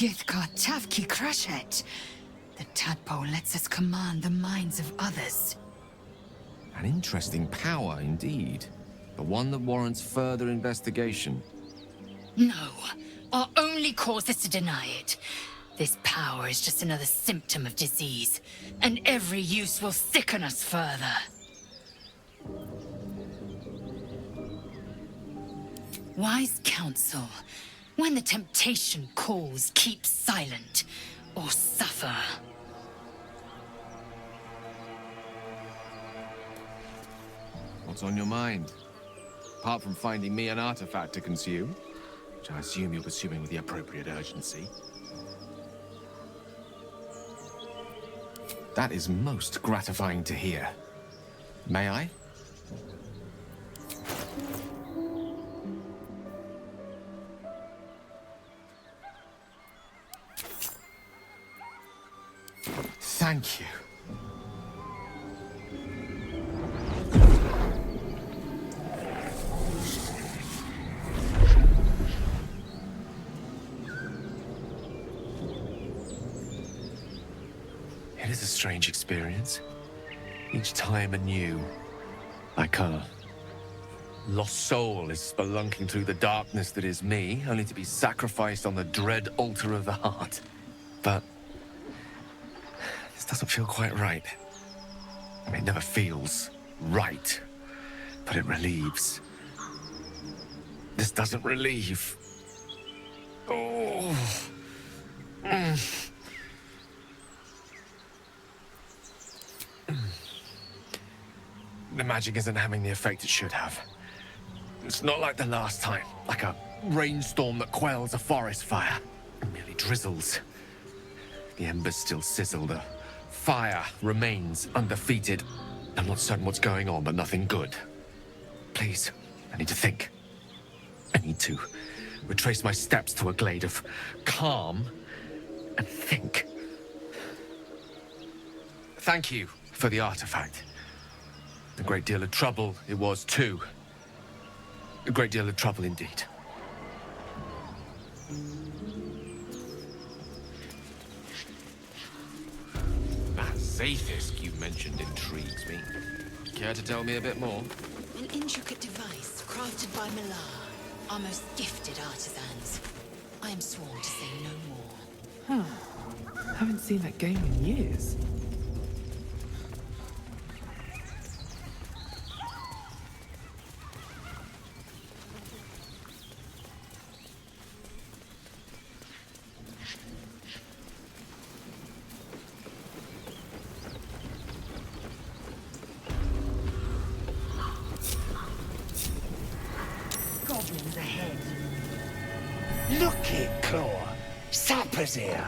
Githkar Tavki Crushet. The tadpole lets us command the minds of others. An interesting power indeed. But one that warrants further investigation. No. Our only cause is to deny it. This power is just another symptom of disease, and every use will sicken us further. Wise counsel. When the temptation calls, keep silent, or suffer. What's on your mind? Apart from finding me an artifact to consume, which I assume you're pursuing with the appropriate urgency. That is most gratifying to hear. May I? Thank you. It is a strange experience. Each time anew. Like a lost soul is spelunking through the darkness that is me, only to be sacrificed on the dread altar of the heart. But this doesn't feel quite right. It never feels right, but it relieves. This doesn't relieve. Oh. The magic isn't having the effect it should have. It's not like the last time, like a rainstorm that quells a forest fire. It merely drizzles. The embers still sizzle, the fire remains undefeated. I'm not certain what's going on, but nothing good. Please, I need to think. I need to retrace my steps to a glade of calm and think. Thank you for the artifact. A great deal of trouble it was too. A great deal of trouble indeed. That Zaithisk you mentioned intrigues me. Care to tell me a bit more? An intricate device crafted by Millar, our most gifted artisans. I am sworn to say no more. Huh. Haven't seen that game in years. Goblins ahead. Look it, Claw. Sapper's here.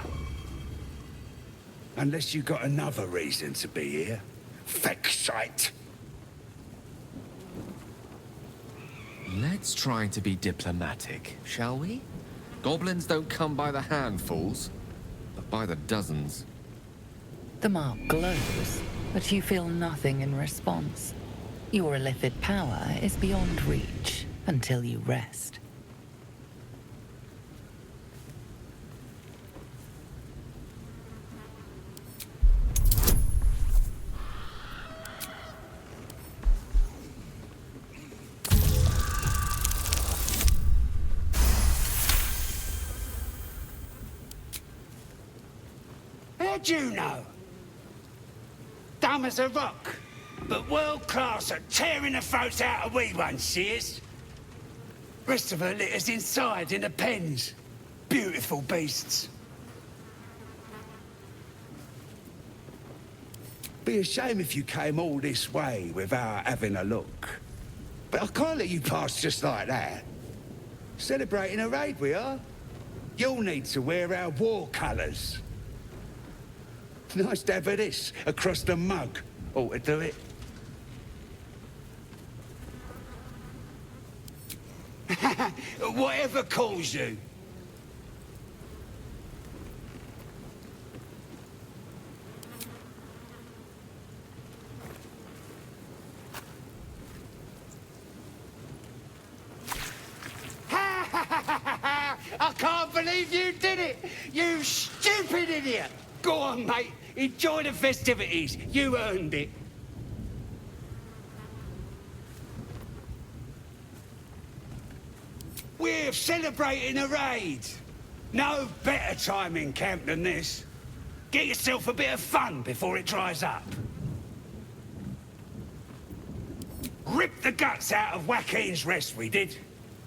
Unless you got another reason to be here. Feck shite. Let's try to be diplomatic, shall we? Goblins don't come by the handfuls, but by the dozens. The mark glows, but you feel nothing in response. Your illithid power is beyond reach until you rest. How'd you know? Dumb as a rock, but world class at tearing the throats out of wee ones, she is. Rest of her litter's inside in the pens. Beautiful beasts. Be a shame if you came all this way without having a look. But I can't let you pass just like that. Celebrating a raid we are. You'll need to wear our war colours. Nice to have this across the mug. Ought to do it. Whatever calls you. I can't believe you did it! You stupid idiot! Go on, mate. Enjoy the festivities. You earned it. We're celebrating a raid. No better time in camp than this. Get yourself a bit of fun before it dries up. Rip the guts out of Joaquin's rest, we did.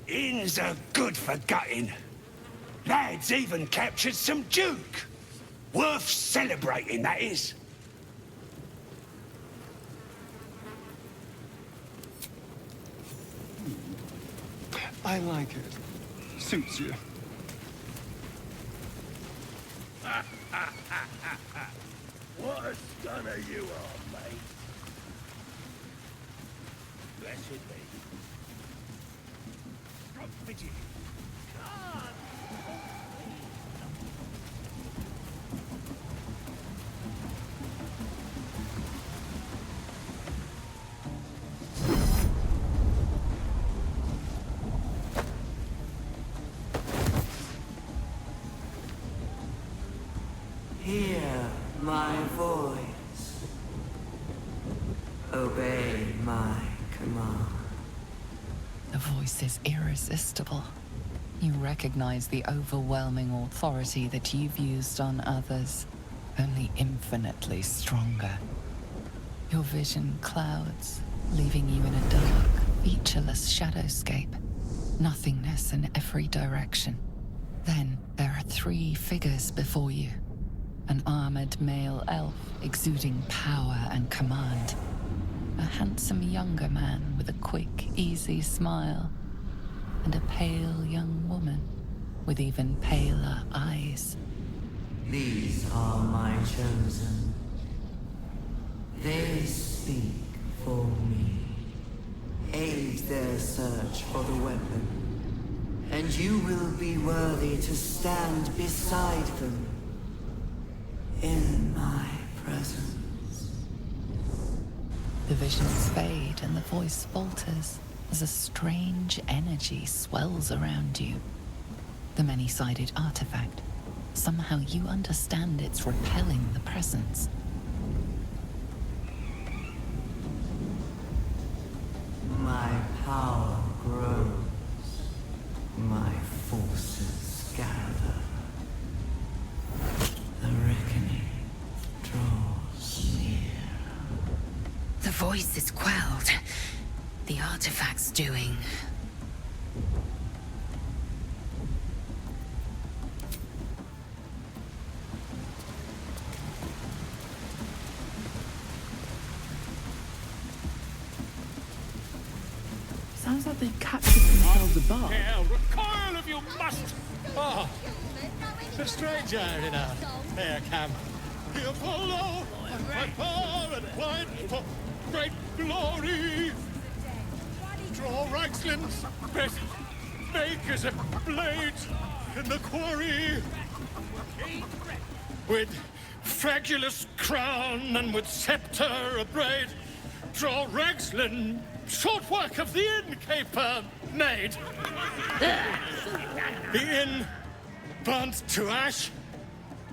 Inns are good for gutting. Lads even captured some Duke. Worth celebrating, that is. I like it. Suits you. What a stunner you are, mate. Blessed be. Drop Virginia. Hear my voice. Obey my command. The voice is irresistible. You recognize the overwhelming authority that you've used on others, only infinitely stronger. Your vision clouds, leaving you in a dark, featureless shadowscape. Nothingness in every direction. Then there are 3 figures before you. An armored male elf exuding power and command. A handsome younger man with a quick, easy smile. And a pale young woman with even paler eyes. These are my chosen. They speak for me. Aid their search for the weapon. And you will be worthy to stand beside them. In my presence. The visions fade and the voice falters as a strange energy swells around you. The many-sided artifact. Somehow you understand it's repelling the presence. My power grows. My forces gather. The reckoning draws near. The voice is quelled. The artifact's doing. Sounds like they've captured themselves a bar. Hell, recoil if you must! Oh, a stranger in a fair camp. Here Volo, and power and fight for great glory. Draw Raxlin's best make as a blade in the quarry. With fragulous crown and with scepter abraid, draw Ragslin, short work of the innkeeper made. The inn burnt to ash.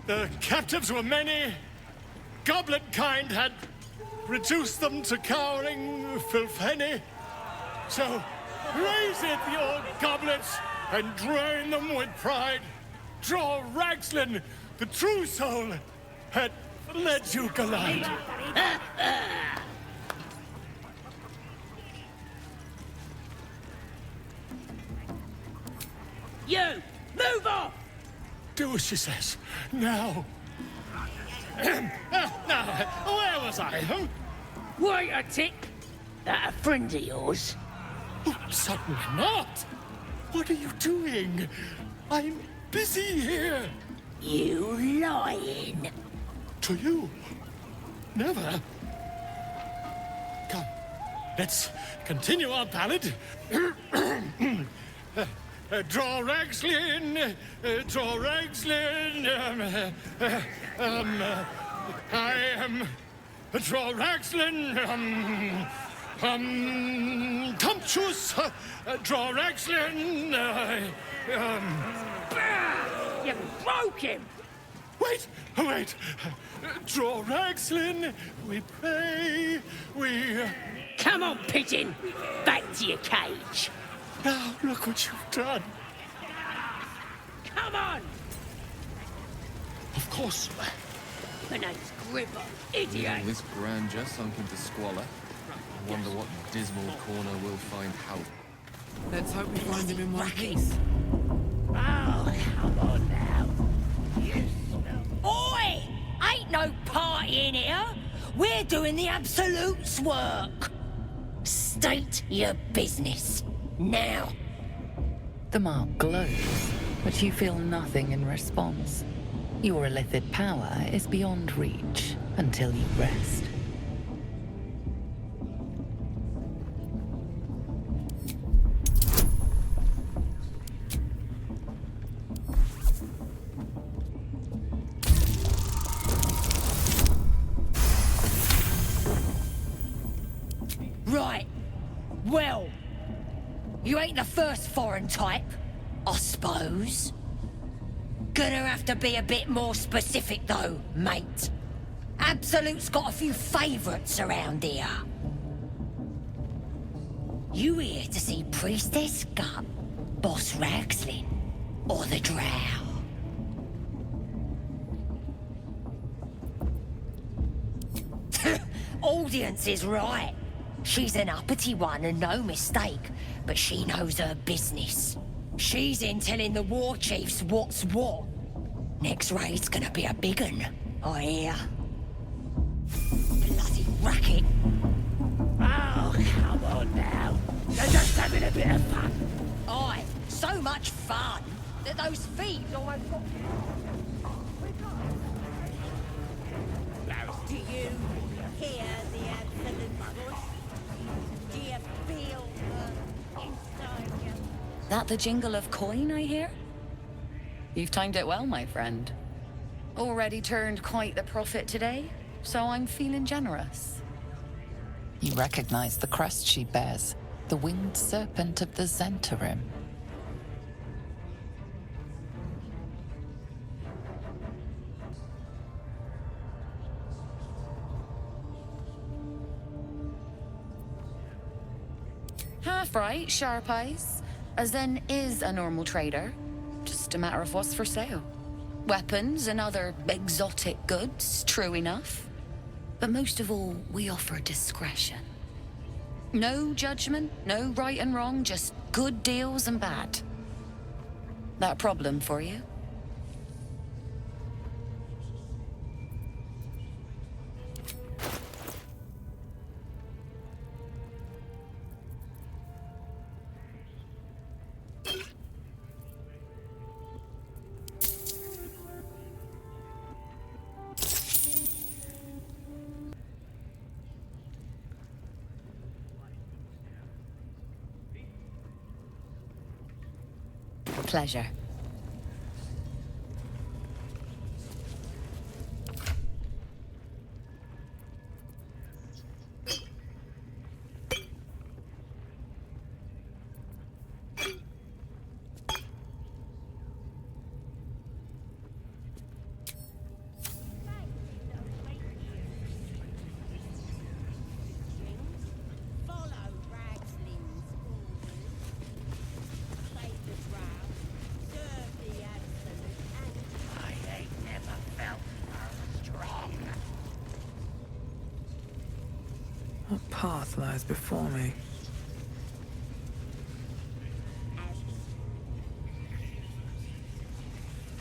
The captives were many. Goblin kind had reduced them to cowering filfenny. So raise it, your goblets, and drain them with pride. Draw Ragslin, the true soul, had led you gallant. You! Move off! Do as she says. Now. Now, where was I? Huh? Wait a tick! That a friend of yours? Oh, certainly not. What are you doing? I'm busy here. You lying! To you? Never. Come, let's continue our ballad. Draw Ragslin, draw Ragslin. I am draw Ragslin. Comptus, draw Ragslin, You broke him! Wait! Draw Ragslin, we pray, we... Come on, pigeon! Back to your cage! Now, look what you've done. Come on! Of course. The name's Gripper, idiot! This grandeur sunk into squalor. I wonder what dismal corner we'll find help. Let's hope we find him in one piece. Oh, come on now. Oi! Ain't no party in here. We're doing the Absolute's work. State your business. Now. The mark glows, but you feel nothing in response. Your illithid power is beyond reach until you rest. Right. Well, you ain't the first foreign type, I suppose. Gonna have to be a bit more specific though, mate. Absolute's got a few favourites around here. You here to see Priestess Gut, Boss Ragslin, or the Drow? Audience is right. She's an uppity one and no mistake, but she knows her business. She's in telling the war chiefs what's what. Next raid's gonna be a big un, I hear. Bloody racket. Oh, come on now. They're just having a bit of fun. Aye, so much fun that those thieves almost got... Do you hear the Absolute's voice? Do you feel her inside you? That the jingle of coin I hear? You've timed it well, my friend. Already turned quite the profit today, so I'm feeling generous. You recognize the crest she bears, the winged serpent of the Zentarim. Half right, sharp eyes. Zen is a normal trader. Just a matter of what's for sale. Weapons and other exotic goods, true enough. But most of all, we offer discretion. No judgment, no right and wrong, just good deals and bad. That a problem for you? Pleasure. What path lies before me?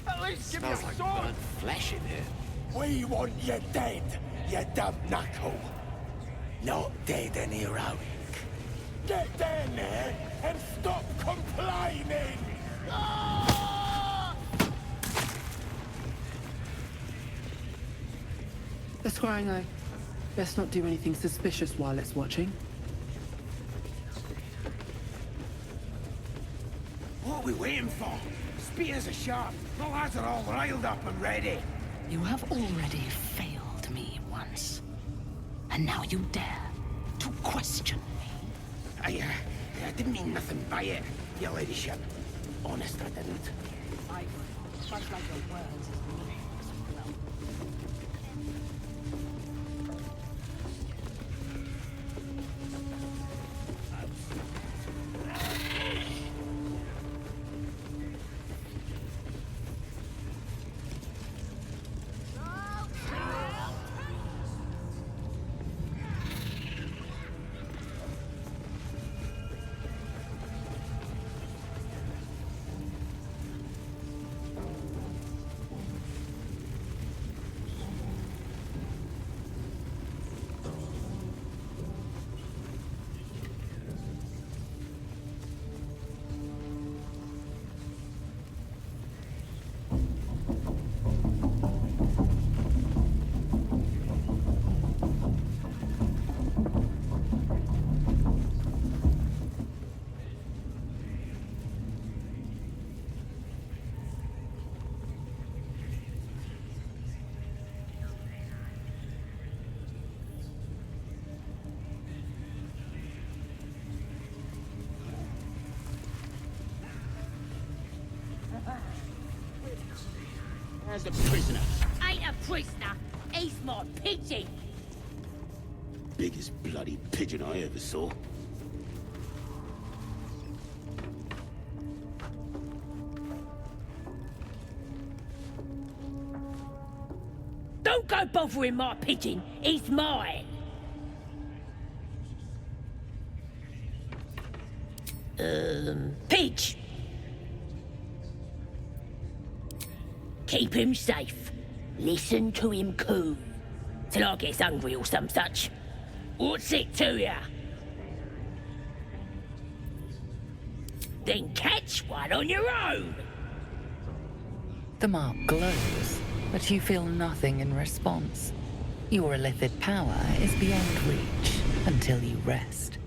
At least give me a Smells like sword! burnt flesh in here. We want you dead, you dumb knuckle. Not dead and heroic. Get down there and stop complaining! Ah! The scrying eye. Best not do anything suspicious while it's watching. What are we waiting for? Spears are sharp. The lads are all riled up and ready. You have already failed me once. And now you dare. to question me. I didn't mean nothing by it, your ladyship. Honest, I didn't. I much like your words as meaningless as well. As the prisoner. Ain't a prisoner. He's my pigeon. Biggest bloody pigeon I ever saw. Don't go bothering my pigeon. He's mine. Pidge. Keep him safe. Listen to him coo. Till I gets hungry or some such. What's it to ya? Then catch one on your own. The mark glows, but you feel nothing in response. Your illithid power is beyond reach until you rest.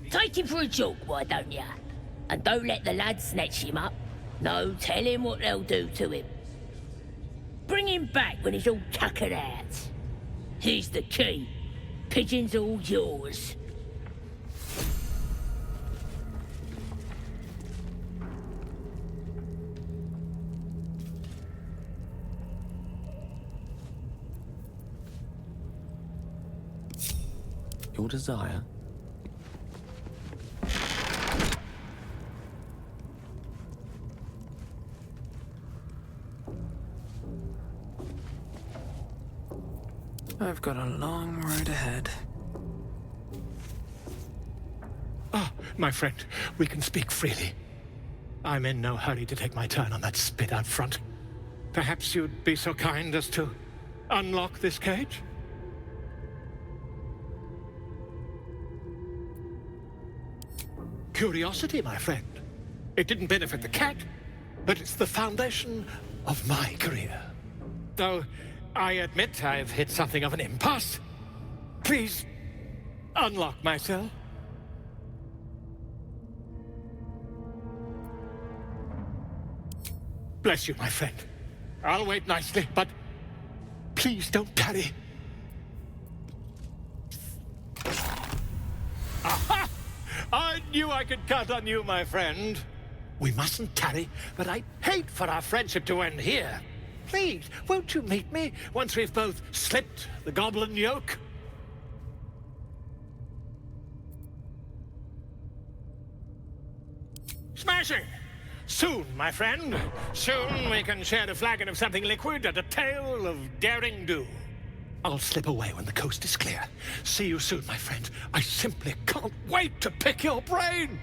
Take him for a joke, why don't ya? And don't let the lads snatch him up. No, tell him what they'll do to him. Bring him back when he's all tuckered out. Here's the key. Pigeon's all yours. Your desire? I've got a long road ahead. Ah, my friend, we can speak freely. I'm in no hurry to take my turn on that spit out front. Perhaps you'd be so kind as to unlock this cage? Curiosity, my friend. It didn't benefit the cat, but it's the foundation of my career. Though I admit I've hit something of an impasse. Please, unlock my cell. Bless you, my friend. I'll wait nicely, but please don't tarry. Aha! I knew I could count on you, my friend. We mustn't tarry, but I'd hate for our friendship to end here. Please, won't you meet me once we've both slipped the goblin yoke? Smashing! Soon, my friend. Soon we can share a flagon of something liquid and a tale of daring do. I'll slip away when the coast is clear. See you soon, my friend. I simply can't wait to pick your brain!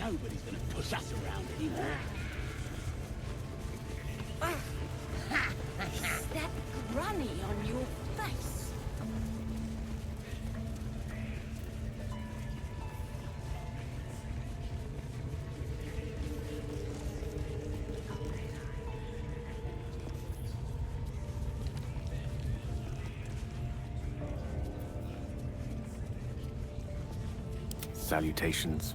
Nobody's gonna push us around anymore. That granny on your face. Salutations.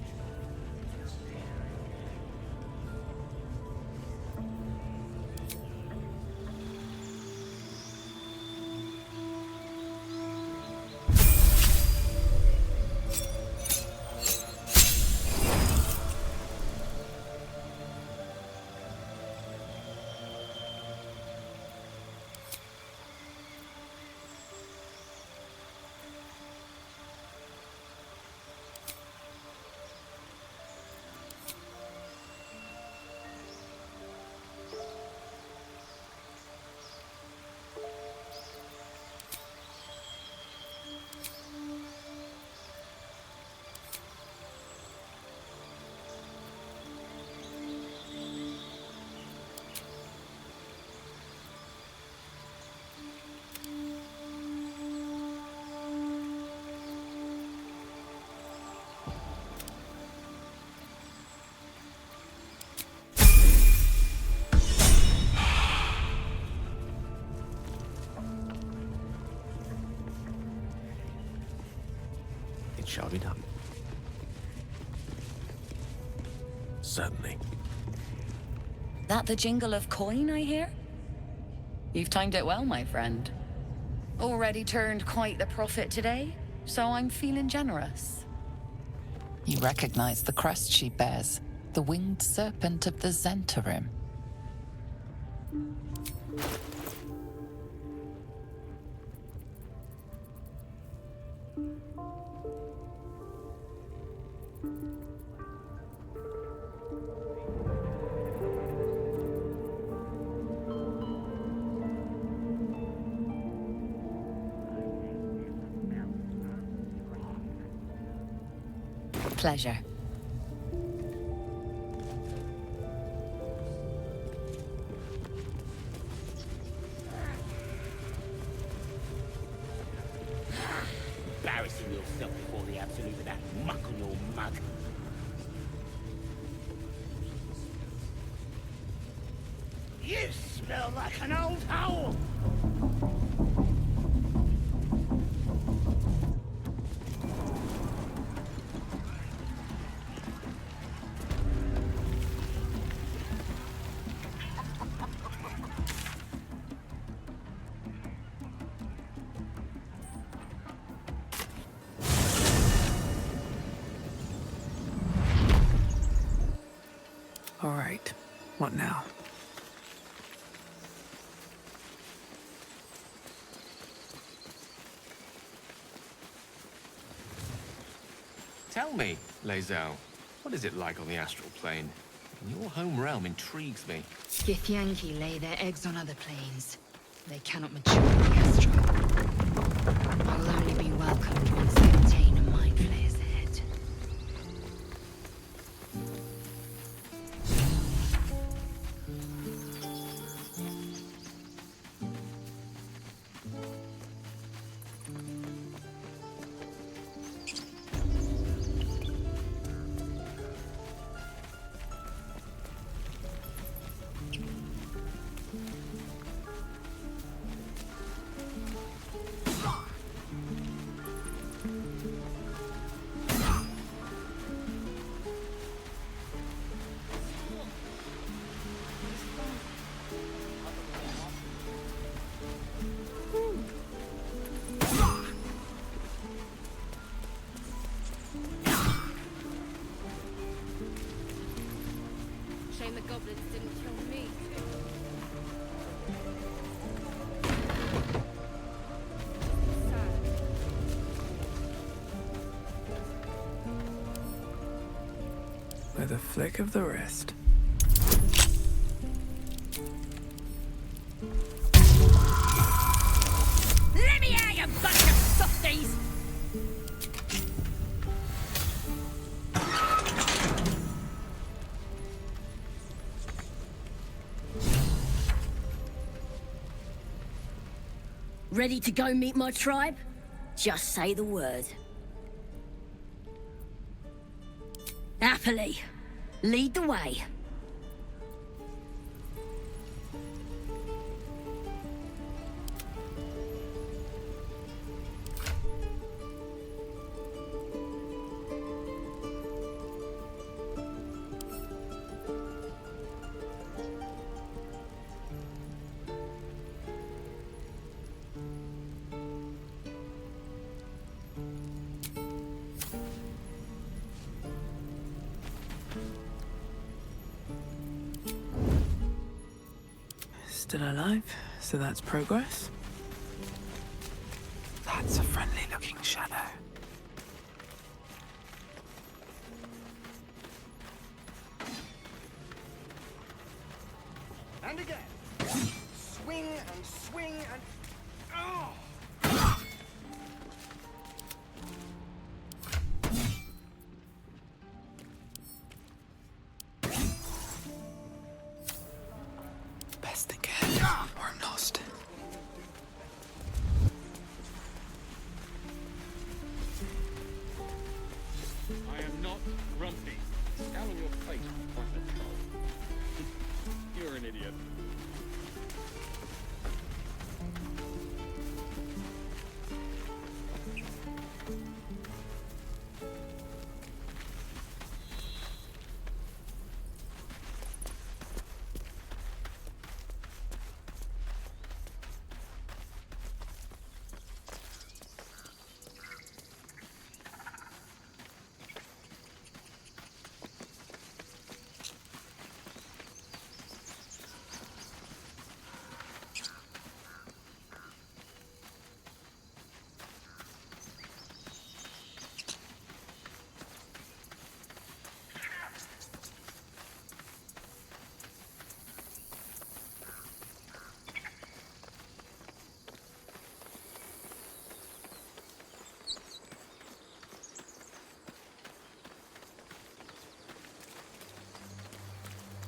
It shall be done. Certainly. That the jingle of coin I hear? You've timed it well, my friend. Already turned quite the profit today, so I'm feeling generous. You recognize the crest she bears, the winged serpent of the Zentarim. Pleasure. Embarrassing yourself before the absolute with that muck on your mug. You smell like an old hole! All right. What now? Tell me, Lae'zel, what is it like on the astral plane? Your home realm intrigues me. Githyanki lay their eggs on other planes. They cannot mature in the astral. I will only be welcomed once they obtain a mind flayer's head. Shame the goblins didn't kill me. With a flick of the wrist. Let me out, you bunch of softies! Ready to go meet my tribe? Just say the word. Happily. Lead the way. Still alive, so that's progress. That's a friendly-looking shadow. And again. Swing and swing and... Oh! Best think ahead, or I'm lost. I am not grumpy. Scowl on your face, bastard troll. You're an idiot.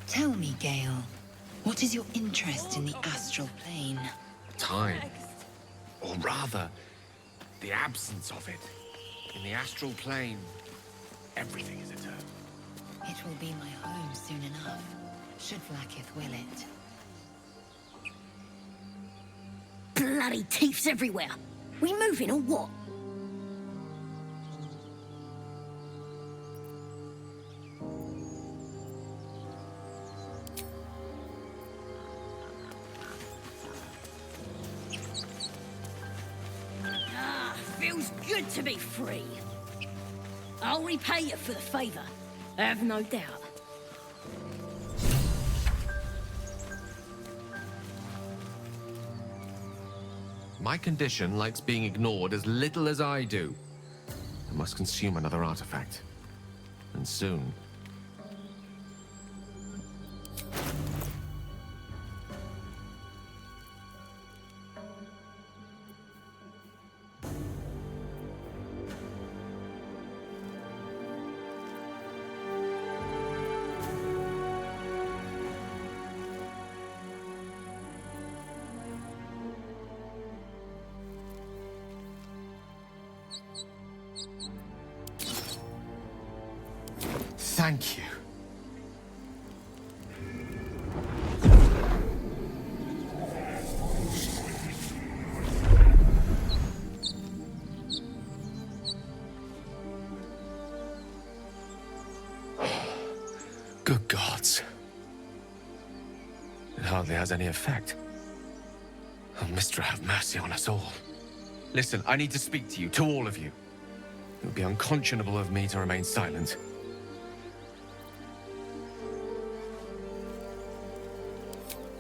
Tell me, Gale, what is your interest in the astral plane? Time. Or rather, the absence of it. In the astral plane, everything is eternal. It will be my home soon enough, should Vlaakith will it. Bloody teeths everywhere. We moving or what? Feels good to be free. I'll repay you for the favor. Have no doubt. My condition likes being ignored as little as I do. I must consume another artifact. And soon. Thank you. Good gods. It hardly has any effect. Oh, Mistra, have mercy on us all. Listen, I need to speak to you, to all of you. It would be unconscionable of me to remain silent.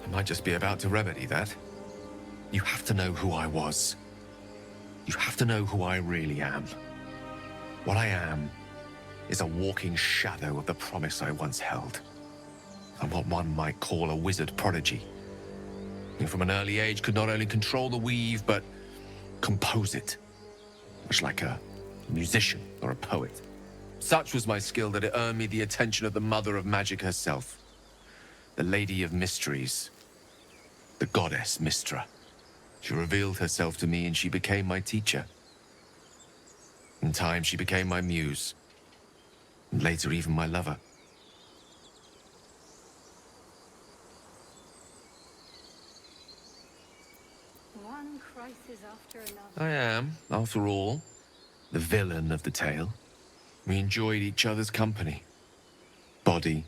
I might just be about to remedy that. You have to know who I was. You have to know who I really am. What I am is a walking shadow of the promise I once held. I'm what one might call a wizard prodigy. Who from an early age could not only control the weave, but compose it. Much like a musician or a poet. Such was my skill that it earned me the attention of the mother of magic herself. The Lady of Mysteries. The goddess Mistra. She revealed herself to me and she became my teacher. In time, she became my muse. And later, even my lover. One crisis after another. I am, after all, the villain of the tale. We enjoyed each other's company. Body,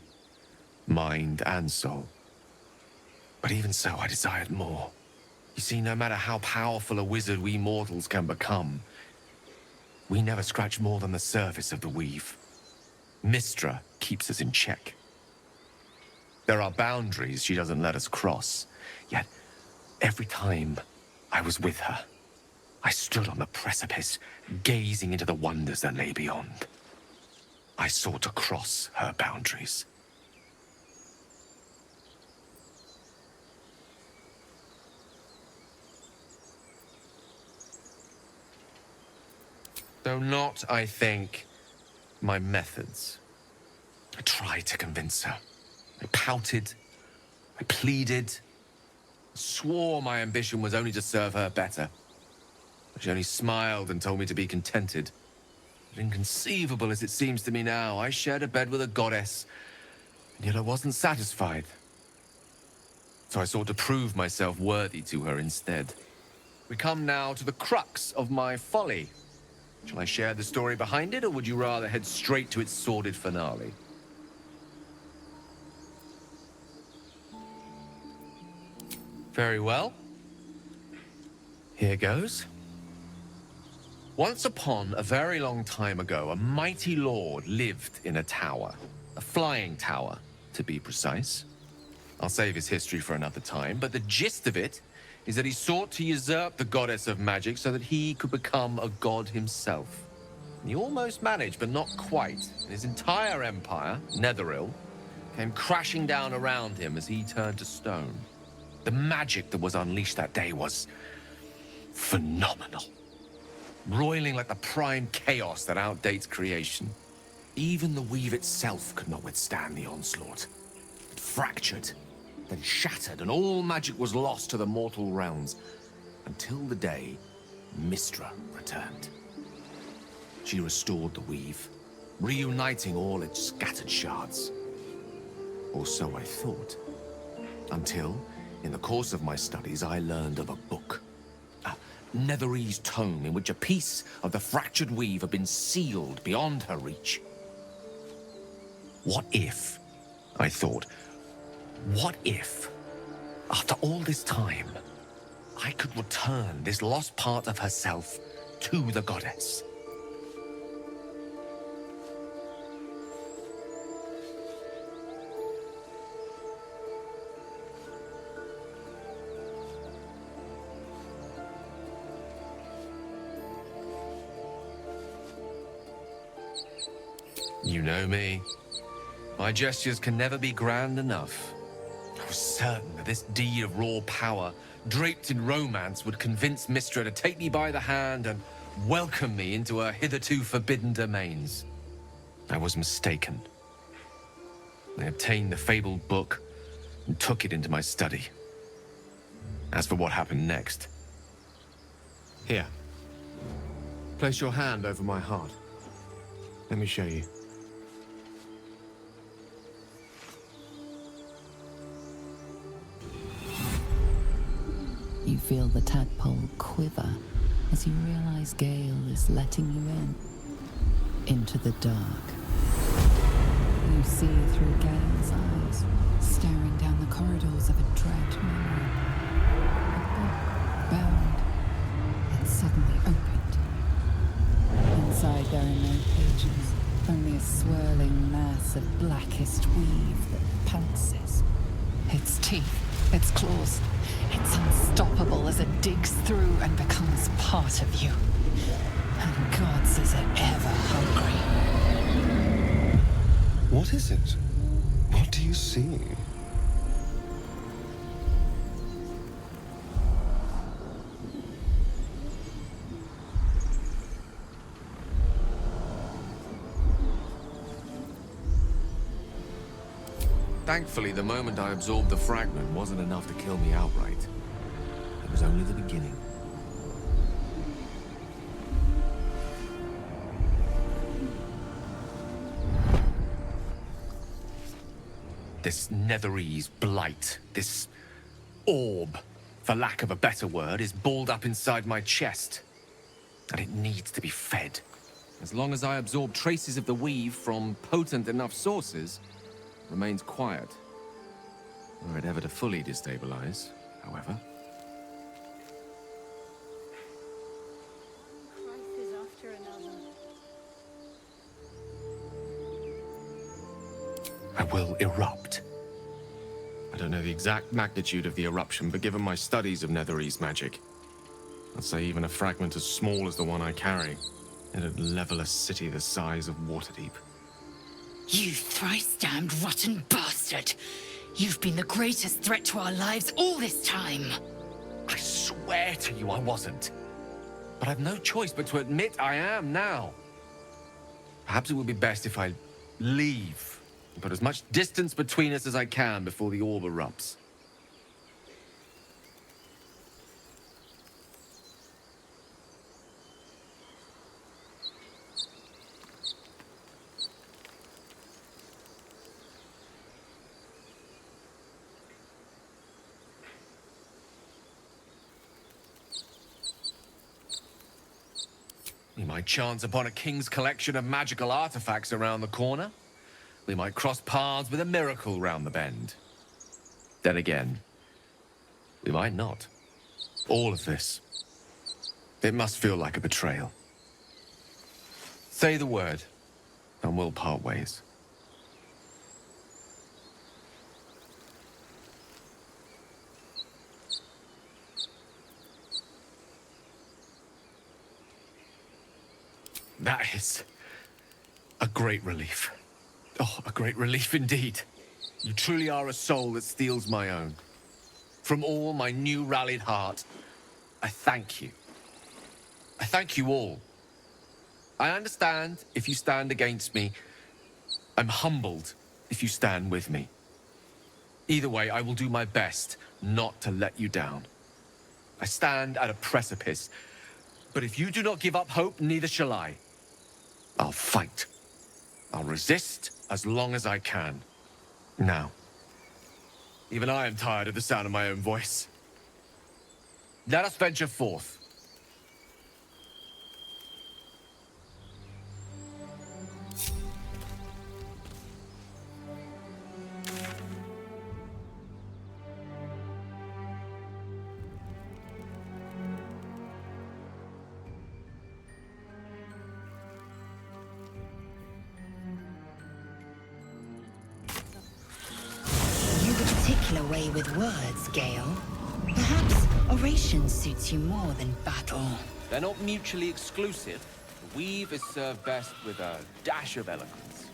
mind, and soul. But even so, I desired more. You see, no matter how powerful a wizard we mortals can become, we never scratch more than the surface of the weave. Mystra keeps us in check. There are boundaries she doesn't let us cross, yet every time I was with her, I stood on the precipice, gazing into the wonders that lay beyond. I sought to cross her boundaries. Though not, I think, my methods. I tried to convince her. I pouted. I pleaded. Swore my ambition was only to serve her better. But she only smiled and told me to be contented. But inconceivable as it seems to me now, I shared a bed with a goddess, and yet I wasn't satisfied. So I sought to prove myself worthy to her instead. We come now to the crux of my folly. Shall I share the story behind it, or would you rather head straight to its sordid finale? Very well. Here goes. Once upon a very long time ago, a mighty lord lived in a tower. A flying tower, to be precise. I'll save his history for another time, but the gist of it is that he sought to usurp the goddess of magic so that he could become a god himself. And he almost managed, but not quite. And his entire empire, Netheril, came crashing down around him as he turned to stone. The magic that was unleashed that day was phenomenal. Roiling like the prime chaos that outdates creation. Even the weave itself could not withstand the onslaught. It fractured, then shattered, and all magic was lost to the mortal realms, until the day Mystra returned. She restored the weave, reuniting all its scattered shards. Or so I thought. Until, in the course of my studies, I learned of a book. A Netherese tome in which a piece of the fractured weave had been sealed beyond her reach. What if, I thought, what if, after all this time, I could return this lost part of herself to the goddess? You know me. My gestures can never be grand enough. I was certain that this deed of raw power, draped in romance, would convince Mystra to take me by the hand and welcome me into her hitherto forbidden domains. I was mistaken. I obtained the fabled book and took it into my study. As for what happened next... Here. Place your hand over my heart. Let me show you. You feel the tadpole quiver as you realize Gale is letting you in. Into the dark. You see through Gale's eyes, staring down the corridors of a dread memory. A book bound and suddenly opened. Inside there are no pages, only a swirling mass of blackest weave that pounces. Its teeth, its claws, it's unstoppable as it digs through and becomes part of you. And gods, is it ever hungry. What is it? What do you see? Thankfully, the moment I absorbed the fragment wasn't enough to kill me outright. And was only the beginning. This Netherese blight, this orb, for lack of a better word, is balled up inside my chest. And it needs to be fed. As long as I absorb traces of the weave from potent enough sources, it remains quiet. Were it ever to fully destabilize, however. Crisis after another. I will erupt. I don't know the exact magnitude of the eruption, but given my studies of Netherese magic, I'd say even a fragment as small as the one I carry, it'd level a city the size of Waterdeep. You thrice-damned rotten bastard! You've been the greatest threat to our lives all this time! I swear to you I wasn't. But I've no choice but to admit I am now. Perhaps it would be best if I leave and put as much distance between us as I can before the orb erupts. We might chance upon a king's collection of magical artifacts around the corner. We might cross paths with a miracle round the bend. Then again, we might not. All of this. It must feel like a betrayal. Say the word, and we'll part ways. That is a great relief. Oh, a great relief indeed. You truly are a soul that steals my own. From all my new rallied heart, I thank you. I thank you all. I understand if you stand against me. I'm humbled if you stand with me. Either way, I will do my best not to let you down. I stand at a precipice, but if you do not give up hope, neither shall I. I'll fight. I'll resist as long as I can. Now, even I am tired of the sound of my own voice. Let us venture forth. Way with words, Gale. Perhaps oration suits you more than battle. They're not mutually exclusive. The weave is served best with a dash of eloquence.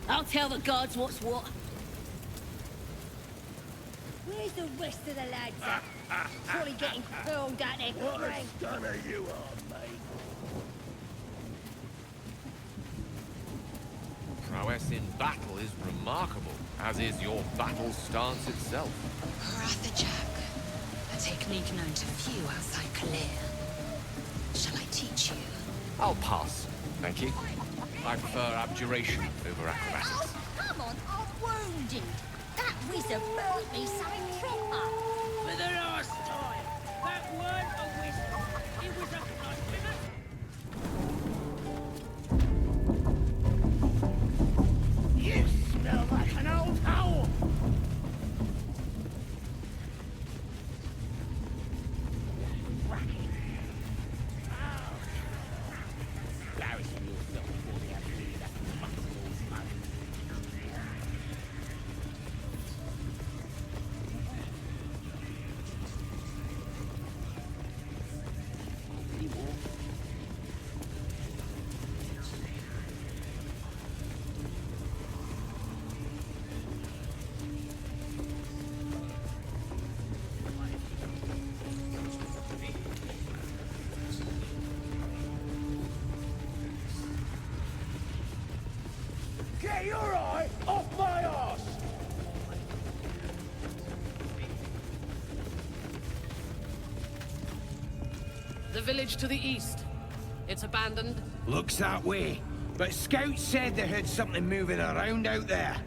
I'll tell the gods what's what. Where's the rest of the lads at? Probably getting hurled at their What a stunner you are, mate. Prowess in battle is remarkable, as is your battle stance itself. Rathajak, a technique known to few outside Kalir. Shall I teach you? I'll pass, thank you. I prefer abjuration over acrobatics. Oh, come on, I'm wounded. That wizard burnt me something proper. For the last time, that weren't a wizard. It was a blood river. You smell like an old owl. Get your eye off my arse! The village to the east. It's abandoned. Looks that way. But scouts said they heard something moving around out there.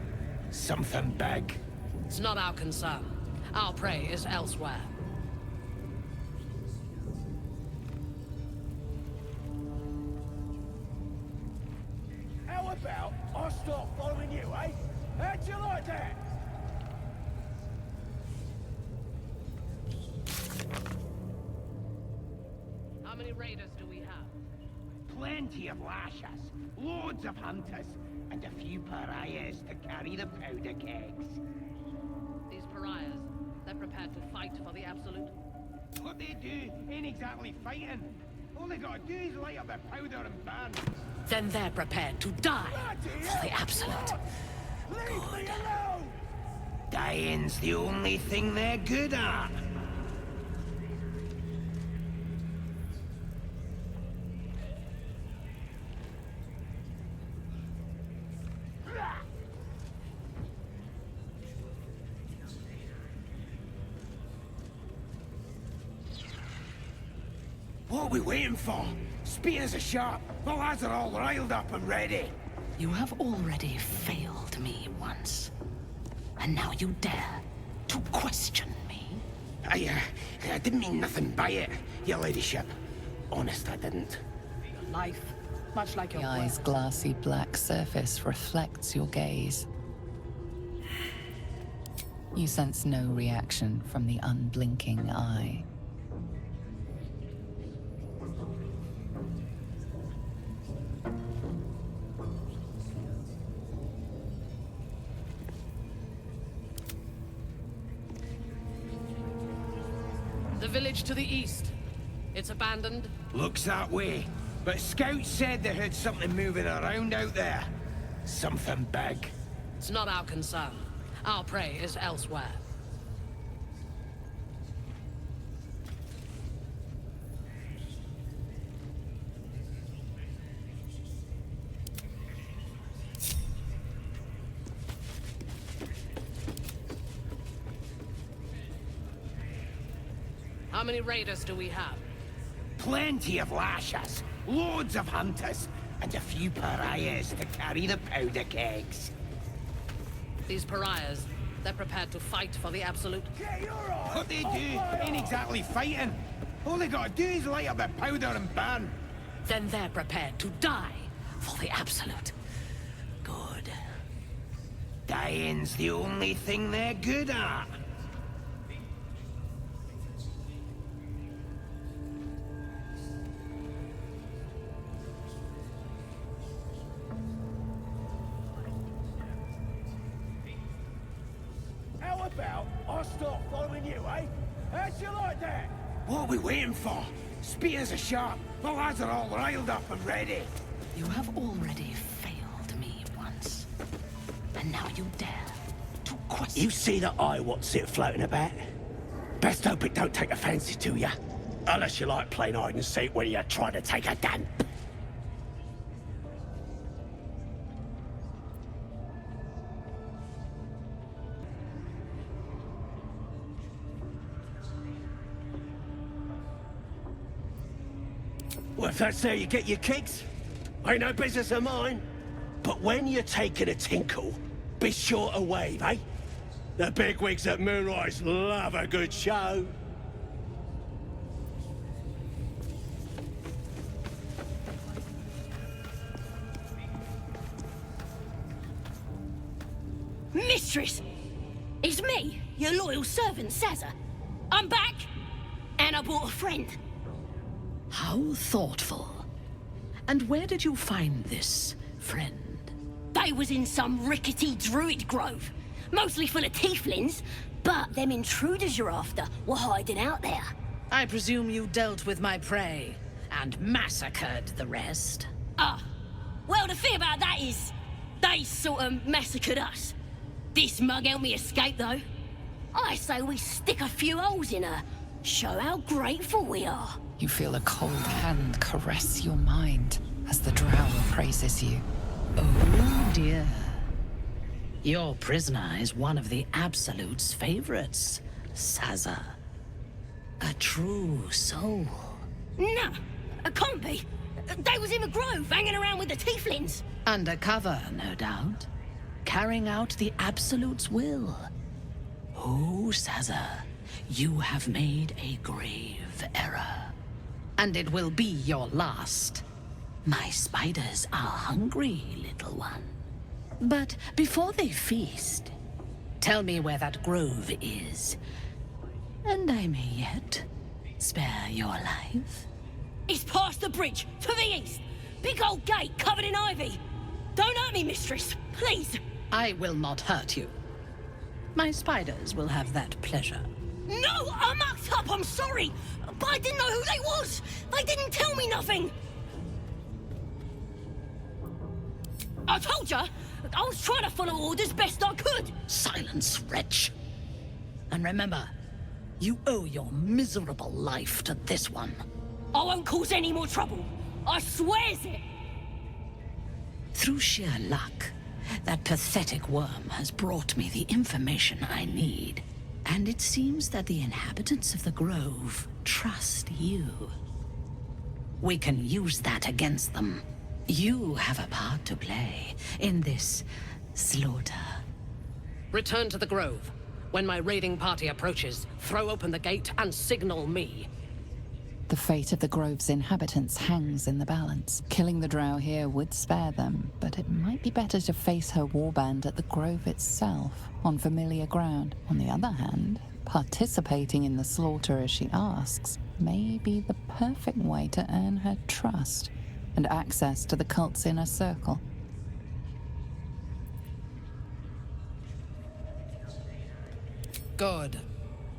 Something big. It's not our concern. Our prey is elsewhere. How about I start following you, eh? How'd you like that? How many raiders do we have? Plenty of lashes, loads of hunters, and a few pariahs to carry the powder kegs. These pariahs, they're prepared to fight for the Absolute. What they do ain't exactly fighting. All they gotta do is light up their powder and burn. Then they're prepared to die for the Absolute. Leave me alone! Dying's the only thing they're good at. What are we waiting for? Spears are sharp. The lads are all riled up and ready. You have already failed me once. And now you dare to question me? I didn't mean nothing by it, your ladyship. Honest, I didn't. Life, much like your The eye's work. glassy black surface reflects your gaze. You sense no reaction from the unblinking eye. The village to the east. It's abandoned. Looks that way. But scouts said they heard something moving around out there. Something big. It's not our concern. Our prey is elsewhere. How many raiders do we have? Plenty of lashes, loads of hunters, and a few pariahs to carry the powder kegs. These pariahs, they're prepared to fight for the Absolute. What they do ain't exactly fighting. All they gotta do is light up their powder and burn. Then they're prepared to die for the Absolute. Good. Dying's the only thing they're good at. How about I start following you, eh? How'd you like that? What are we waiting for? Spears are sharp. The lads are all riled up and ready. You have already failed me once. And now you dare to question. You see that eye what's it floating about? Best hope it don't take a fancy to you. Unless you like playing hide and seek when you're trying to take a damp. Well, if that's how you get your kicks, ain't no business of mine. But when you're taking a tinkle, be sure to wave, eh? The bigwigs at Moonrise love a good show. Mistress! It's me, your loyal servant, Sazza. I'm back, and I brought a friend. How thoughtful. And where did you find this friend? They was in some rickety Druid Grove, mostly full of tieflings, but them intruders you're after were hiding out there. I presume you dealt with my prey and massacred the rest. Well, the thing about that is, they sort of massacred us. This mug helped me escape, though. I say we stick a few holes in her, show how grateful we are. You feel a cold hand caress your mind as the drow praises you. Oh dear. Your prisoner is one of the Absolute's favorites, Saza. A true soul. Nah, it can't be. They was in the grove, hanging around with the tieflings. Undercover, no doubt. Carrying out the Absolute's will. Oh, Saza, you have made a grave error. And it will be your last. My spiders are hungry, little one. But before they feast, tell me where that grove is. And I may yet spare your life. It's past the bridge, to the east. Big old gate covered in ivy. Don't hurt me, mistress, please. I will not hurt you. My spiders will have that pleasure. No, I mucked up, I'm sorry. But I didn't know who they was. They didn't tell me nothing. I told ya, I was trying to follow orders best I could. Silence, wretch. And remember, you owe your miserable life to this one. I won't cause any more trouble. I swears it. Through sheer luck, that pathetic worm has brought me the information I need. And it seems that the inhabitants of the Grove trust you. We can use that against them. You have a part to play in this slaughter. Return to the Grove. When my raiding party approaches, throw open the gate and signal me. The fate of the Grove's inhabitants hangs in the balance. Killing the drow here would spare them, but it might be better to face her warband at the Grove itself, on familiar ground. On the other hand, participating in the slaughter as she asks may be the perfect way to earn her trust and access to the cult's inner circle. Good.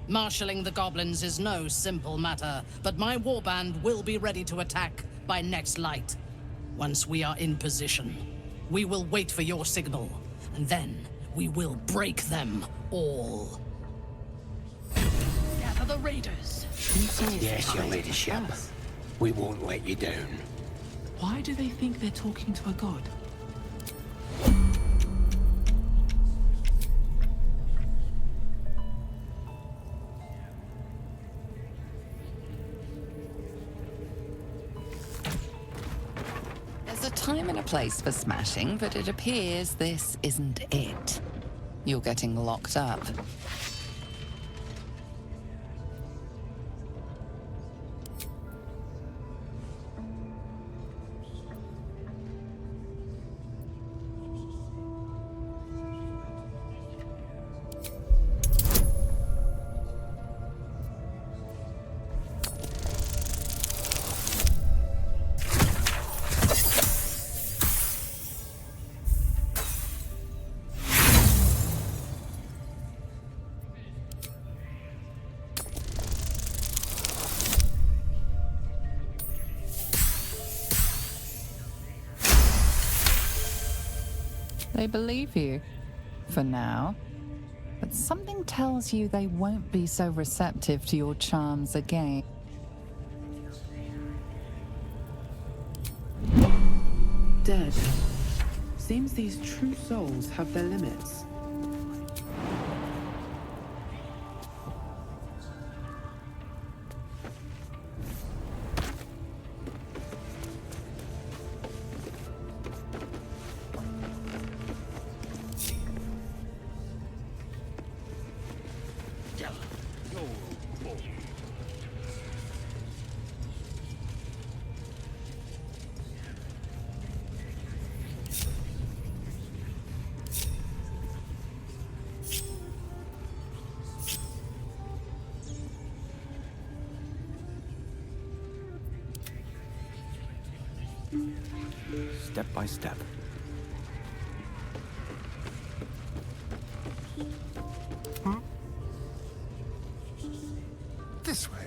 Marshalling the goblins is no simple matter, but my warband will be ready to attack by next light. Once we are in position, we will wait for your signal, and then we will break them all. Gather the raiders. Yes, your ladyship. We won't let you down. Why do they think they're talking to a god? There's a time and a place for smashing, but it appears this isn't it. You're getting locked up. They believe you, for now. But something tells you they won't be so receptive to your charms again. Dead. Seems these true souls have their limits. Step by step. This way.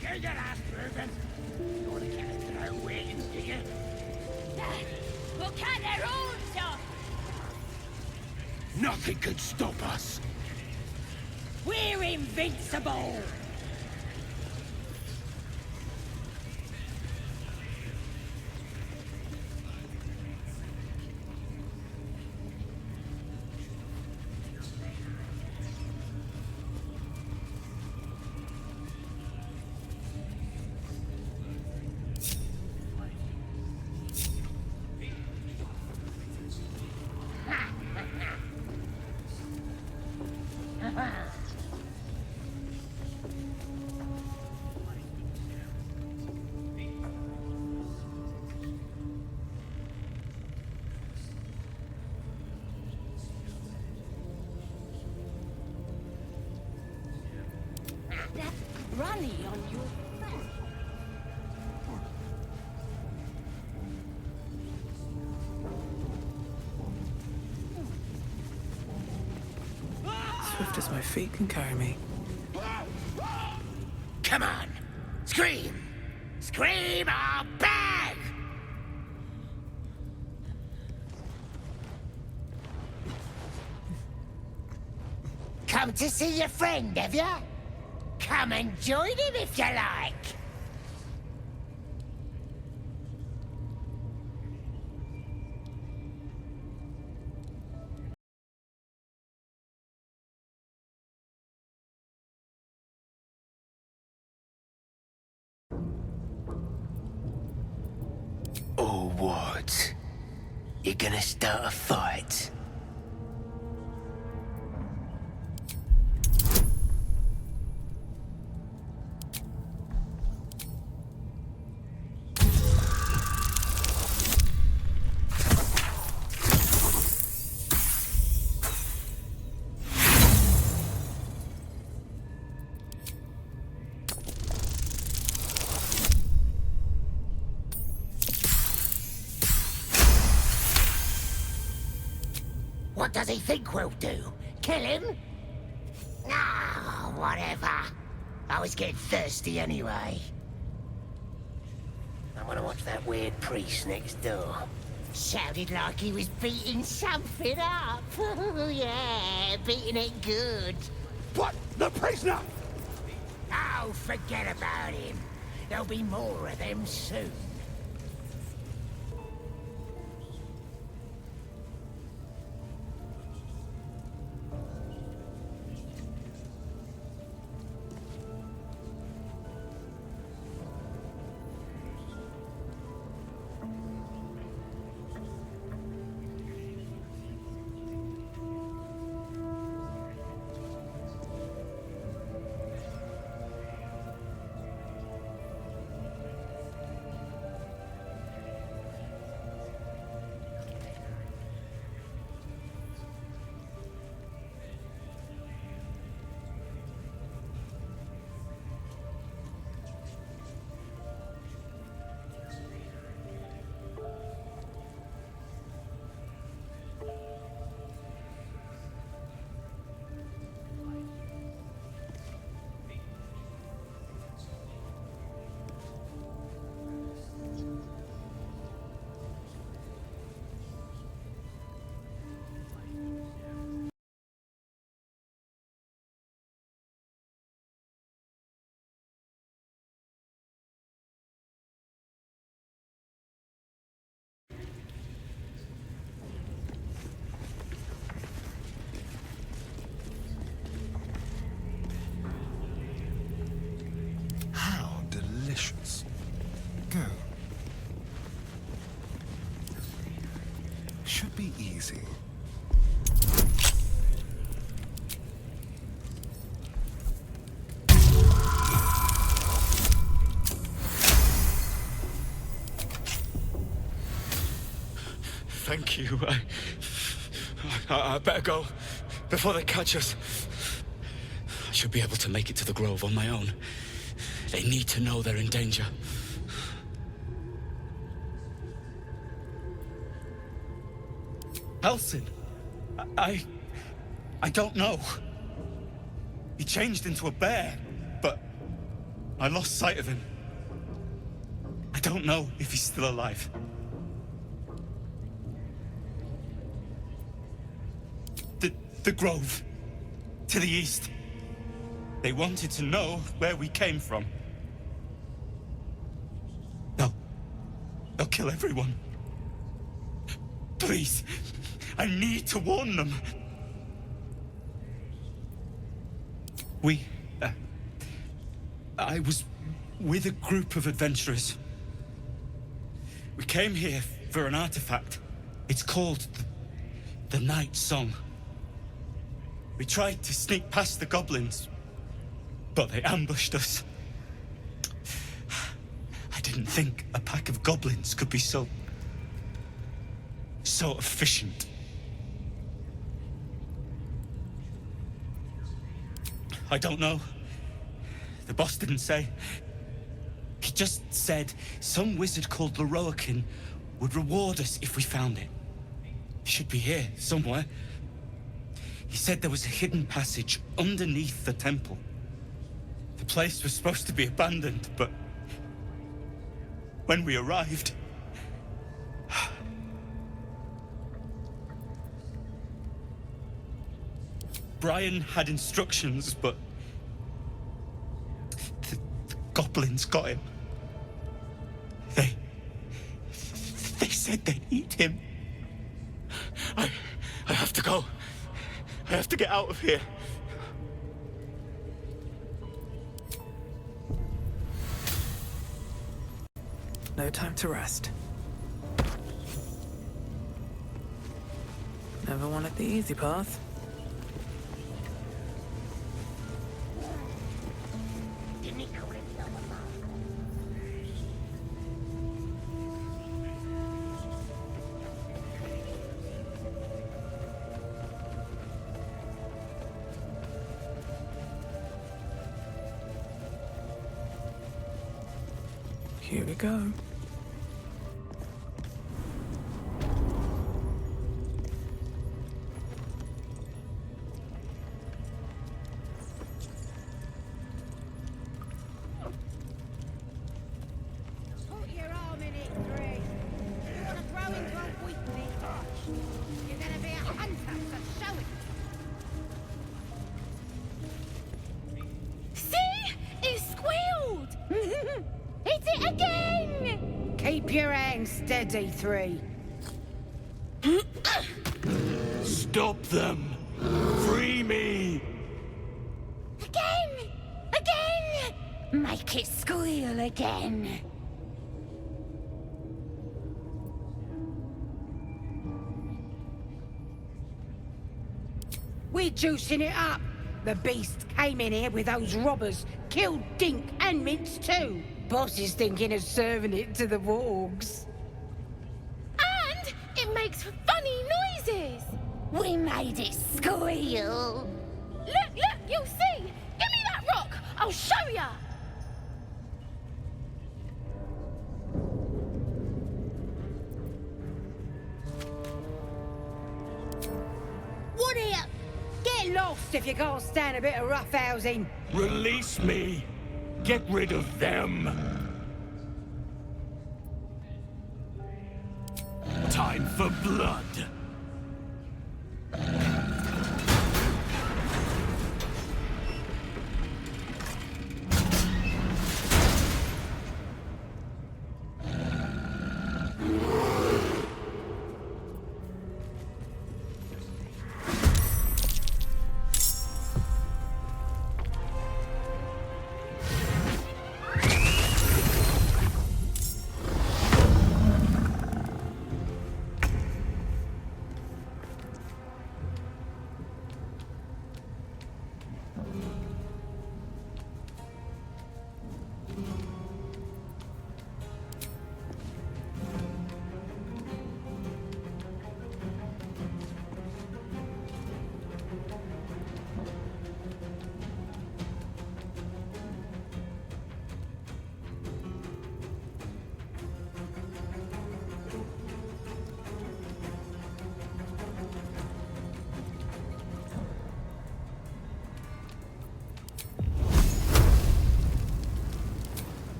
Get your ass moving. You want to get us to our wagons, do you? We'll cut their own, sir. Nothing could stop us. We're invincible! That runny on your back. Swift as my feet can carry me. Come on! Scream! Scream or bang! Come to see your friend, have ya? Come and join him if you like! Or what? You're gonna start a fight? What does he think we'll do? Kill him? Ah, whatever. I was getting thirsty anyway. I want to watch that weird priest next door. Sounded like he was beating something up. Yeah, beating it good. What? The prisoner? Oh, forget about him. There'll be more of them soon. Delicious. Go. Should be easy. Thank you. I better go before they catch us. I should be able to make it to the Grove on my own. They need to know they're in danger. Halsin, I don't know. He changed into a bear, but I lost sight of him. I don't know if he's still alive. The Grove, to the east. They wanted to know where we came from. They'll kill everyone. Please, I need to warn them. I was with a group of adventurers. We came here for an artifact. It's called the Nightsong. We tried to sneak past the goblins, but they ambushed us. I didn't think a pack of goblins could be so efficient. I don't know. The boss didn't say. He just said some wizard called Leroakin would reward us if we found it. It should be here, somewhere. He said there was a hidden passage underneath the temple. The place was supposed to be abandoned, but when we arrived, Brian had instructions, but the goblins got him. They said they'd eat him. I have to go. I have to get out of here. No time to rest. Never wanted the easy path. Here we go. Put your arm in it, Three. You want to grow into a weakling? You're going to be a hunter, so show it. See? It squealed! Hit it again! Keep your hands steady, Three. Stop them! Free me! Again! Again! Make it squeal again. We're juicing it up. The beast came in here with those robbers, killed Dink and Mince too. Boss is thinking of serving it to the wargs. And it makes funny noises. We made it squeal. Look, you'll see. Give me that rock. I'll show ya. What here? Get lost if you can't stand a bit of roughhousing. Release me! Get rid of them! Time for blood!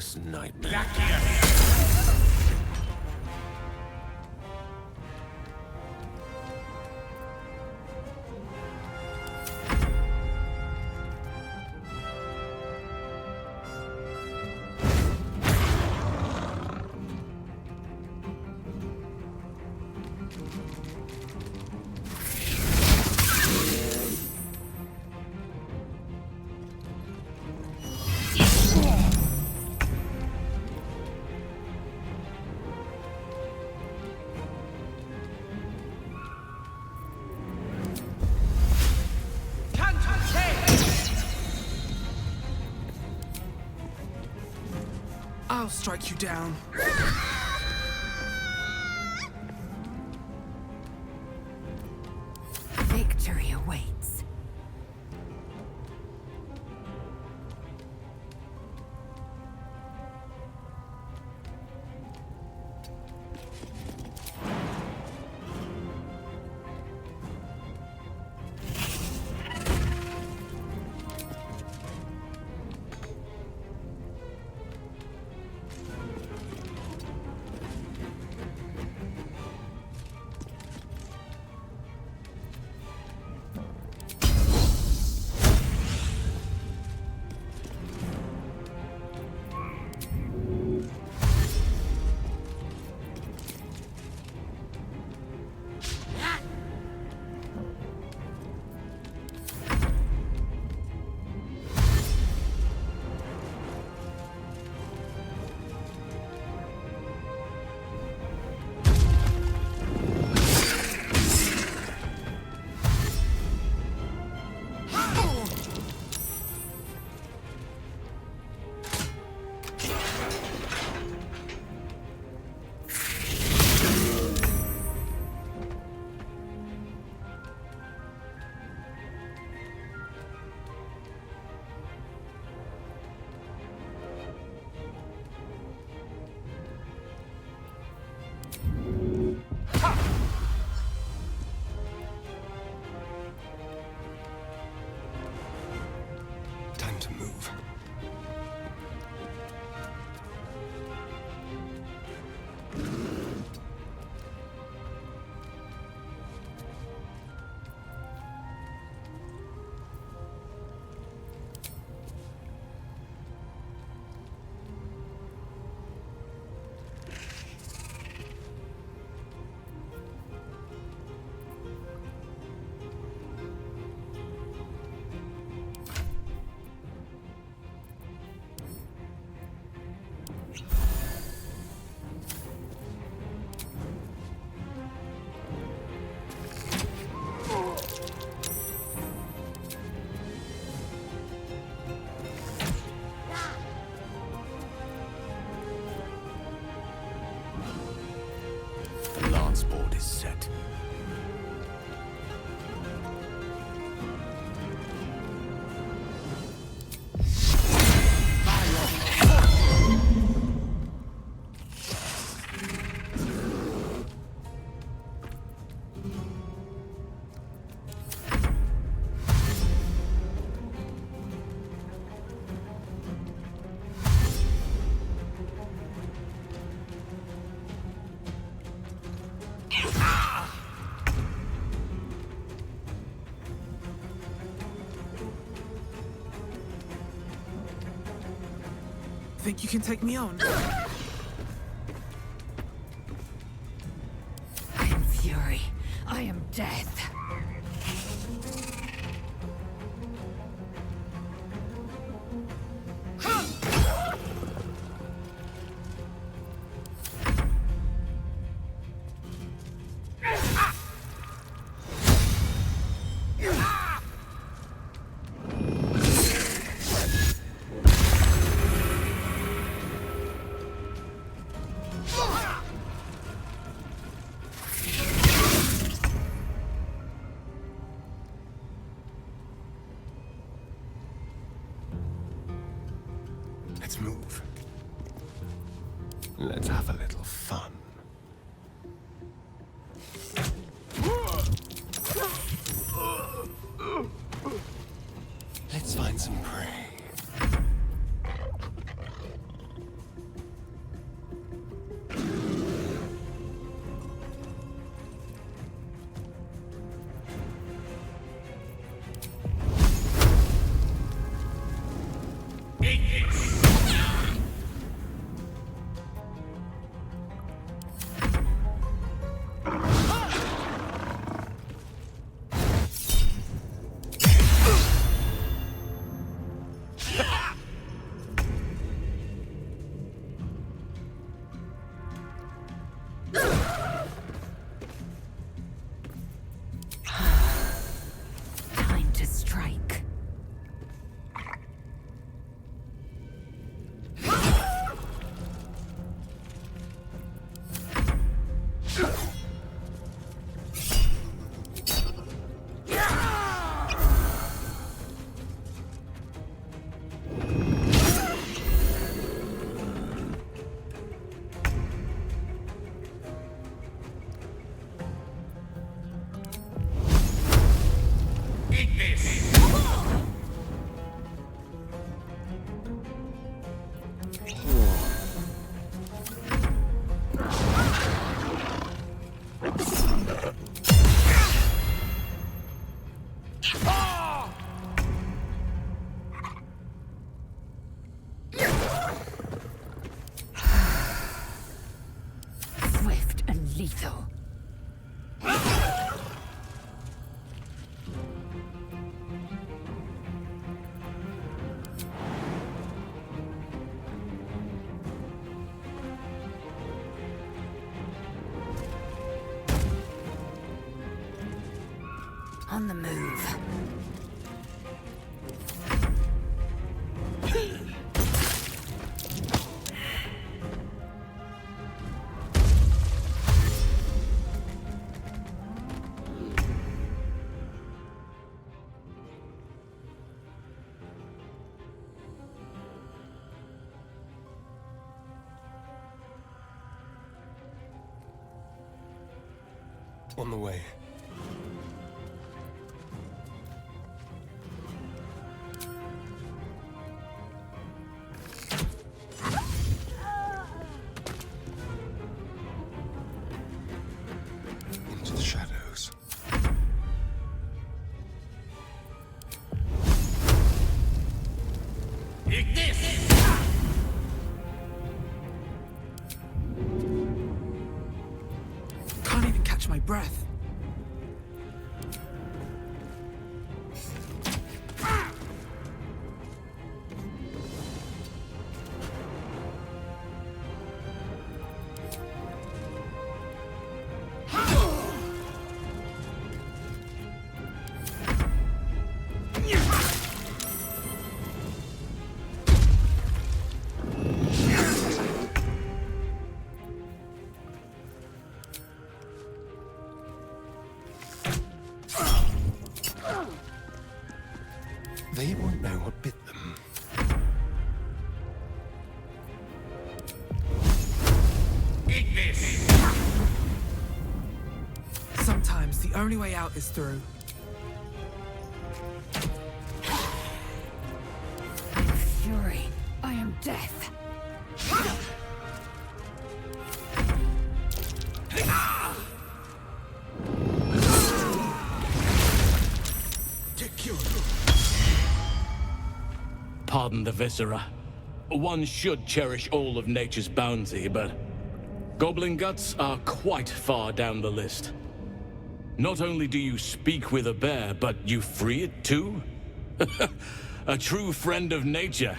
worst nightmare. I'll strike you down. Victory awaits. Time to move. The lance board is set. Think you can take me on? I am fury. I am death. Let's move. Let's have a little fun. Let's find some prey. On the move. On the way. Into the shadows. Can't even catch my breath. They won't know what bit them. Eat this! Sometimes the only way out is through. I am fury. I am death. Pardon the viscera. One should cherish all of nature's bounty, but goblin guts are quite far down the list. Not only do you speak with a bear, but you free it too? A true friend of nature.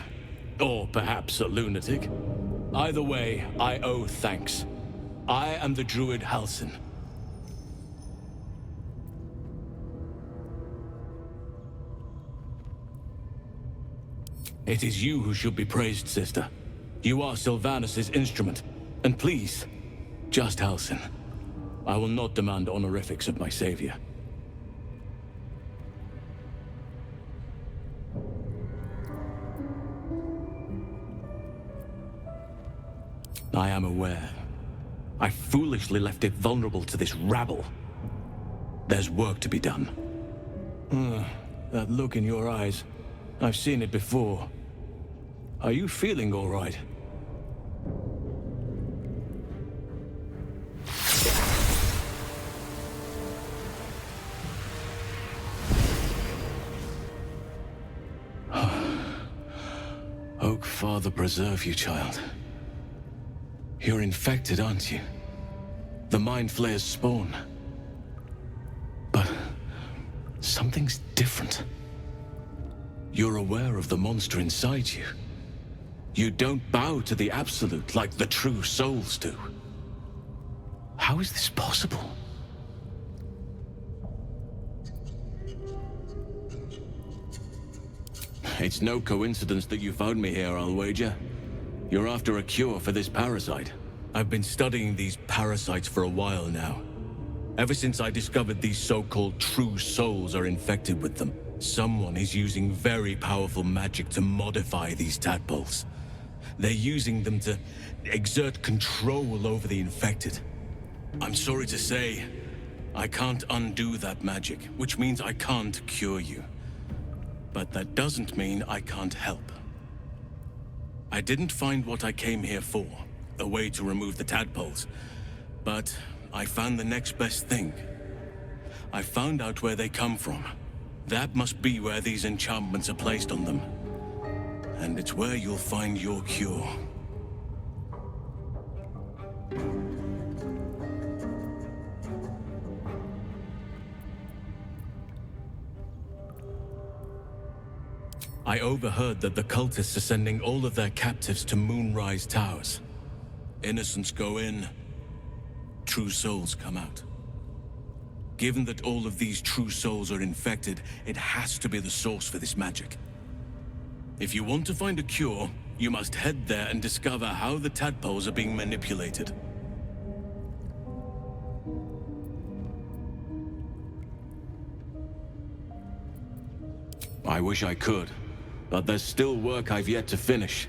Or perhaps a lunatic. Either way, I owe thanks. I am the Druid Halsin. It is you who should be praised, sister. You are Sylvanus' instrument. And please, just Halsin. I will not demand honorifics of my savior. I am aware. I foolishly left it vulnerable to this rabble. There's work to be done. That look in your eyes. I've seen it before. Are you feeling all right? Oak Father preserve you, child. You're infected, aren't you? The Mind Flayer's spawn. But something's different. You're aware of the monster inside you. You don't bow to the Absolute like the true souls do. How is this possible? It's no coincidence that you found me here, I'll wager. You're after a cure for this parasite. I've been studying these parasites for a while now. Ever since I discovered these so-called true souls are infected with them, someone is using very powerful magic to modify these tadpoles. They're using them to exert control over the infected. I'm sorry to say, I can't undo that magic, which means I can't cure you. But that doesn't mean I can't help. I didn't find what I came here for, a way to remove the tadpoles, but I found the next best thing. I found out where they come from. That must be where these enchantments are placed on them. And it's where you'll find your cure. I overheard that the cultists are sending all of their captives to Moonrise Towers. Innocents go in, true souls come out. Given that all of these true souls are infected, it has to be the source for this magic. If you want to find a cure, you must head there and discover how the tadpoles are being manipulated. I wish I could, but there's still work I've yet to finish.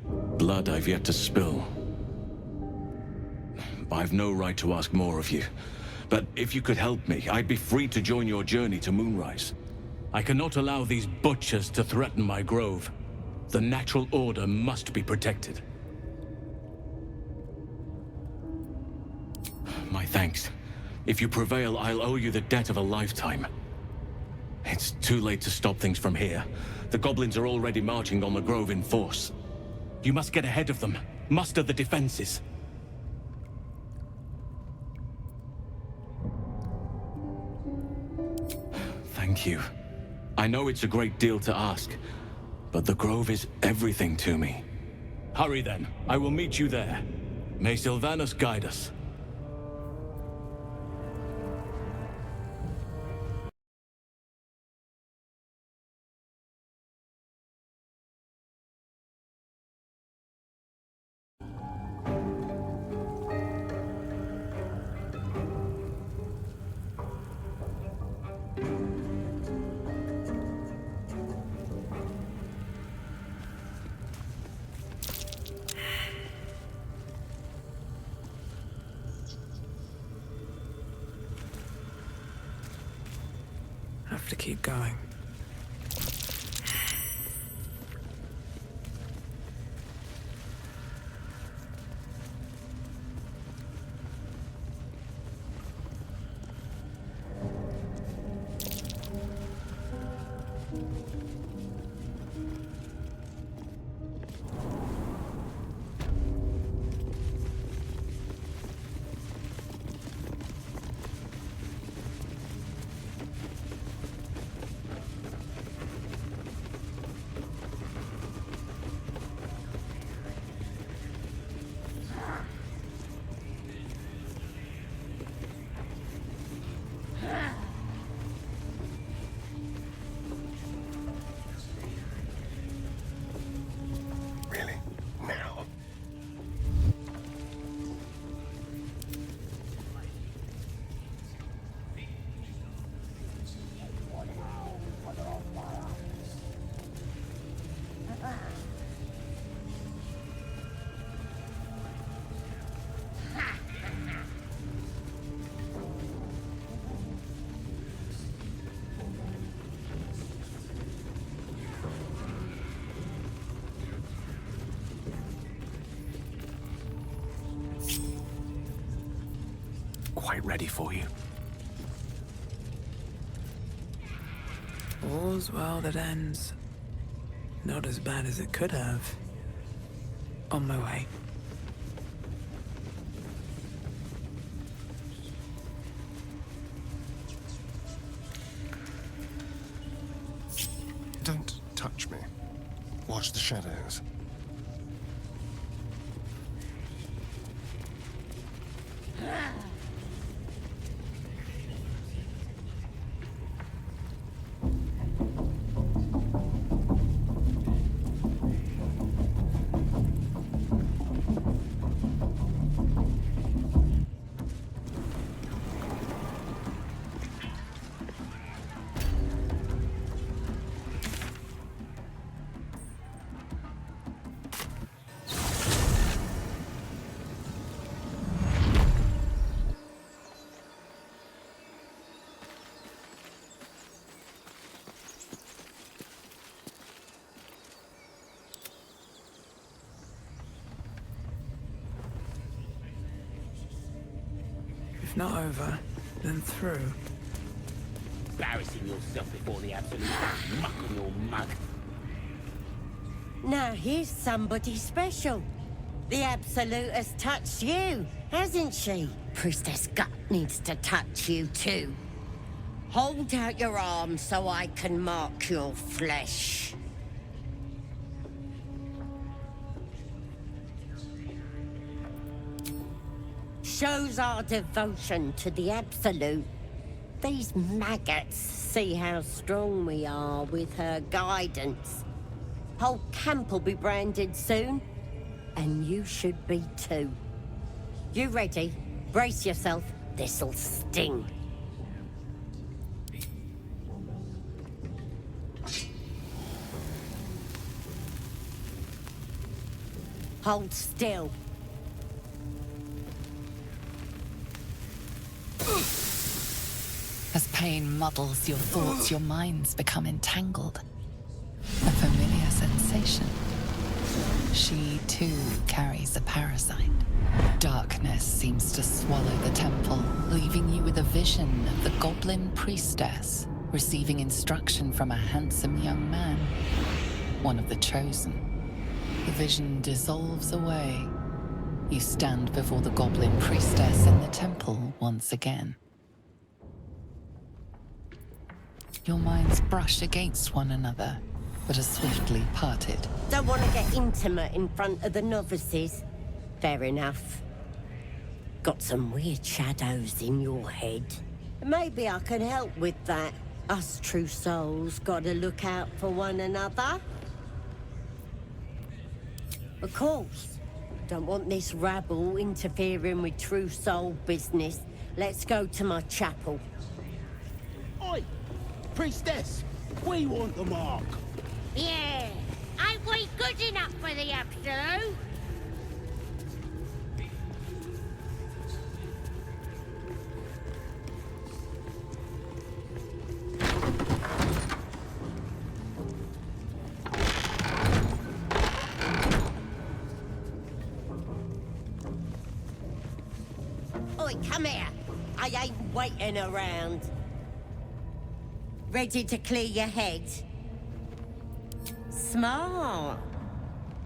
Blood I've yet to spill. I've no right to ask more of you, but if you could help me, I'd be free to join your journey to Moonrise. I cannot allow these butchers to threaten my grove. The natural order must be protected. My thanks. If you prevail, I'll owe you the debt of a lifetime. It's too late to stop things from here. The goblins are already marching on the grove in force. You must get ahead of them. Muster the defenses. Thank you. I know it's a great deal to ask, but the grove is everything to me. Hurry then. I will meet you there. May Sylvanus guide us. Have to keep going. Quite ready for you. All's well that ends. Not as bad as it could have. On my way. Don't touch me. Watch the shadows. If not over, then through. Embarrassing yourself before the absolute muck on your mug. Now here's somebody special. The Absolute has touched you, hasn't she? Priestess Gut needs to touch you too. Hold out your arm so I can mark your flesh. Shows our devotion to the Absolute. these maggots see how strong we are with her guidance, whole camp will be branded soon, and you should be too. You ready? Brace yourself. This'll sting. Hold still. As pain muddles your thoughts, your minds become entangled. A familiar sensation. She too carries a parasite. Darkness seems to swallow the temple, leaving you with a vision of the Goblin priestess receiving instruction from a handsome young man, one of the chosen. The vision dissolves away. You stand before the Goblin priestess in the temple once again. Your minds brush against one another, but are swiftly parted. Don't want to get intimate in front of the novices. Fair enough. Got some weird shadows in your head. Maybe I can help with that. Us true souls gotta look out for one another. Of course. Don't want this rabble interfering with true soul business. Let's go to my chapel. Oi! Priestess! We want the mark! Yeah, ain't we good enough for the Absolute? Oi, come here. I ain't waiting around. Ready to clear your head? Smart.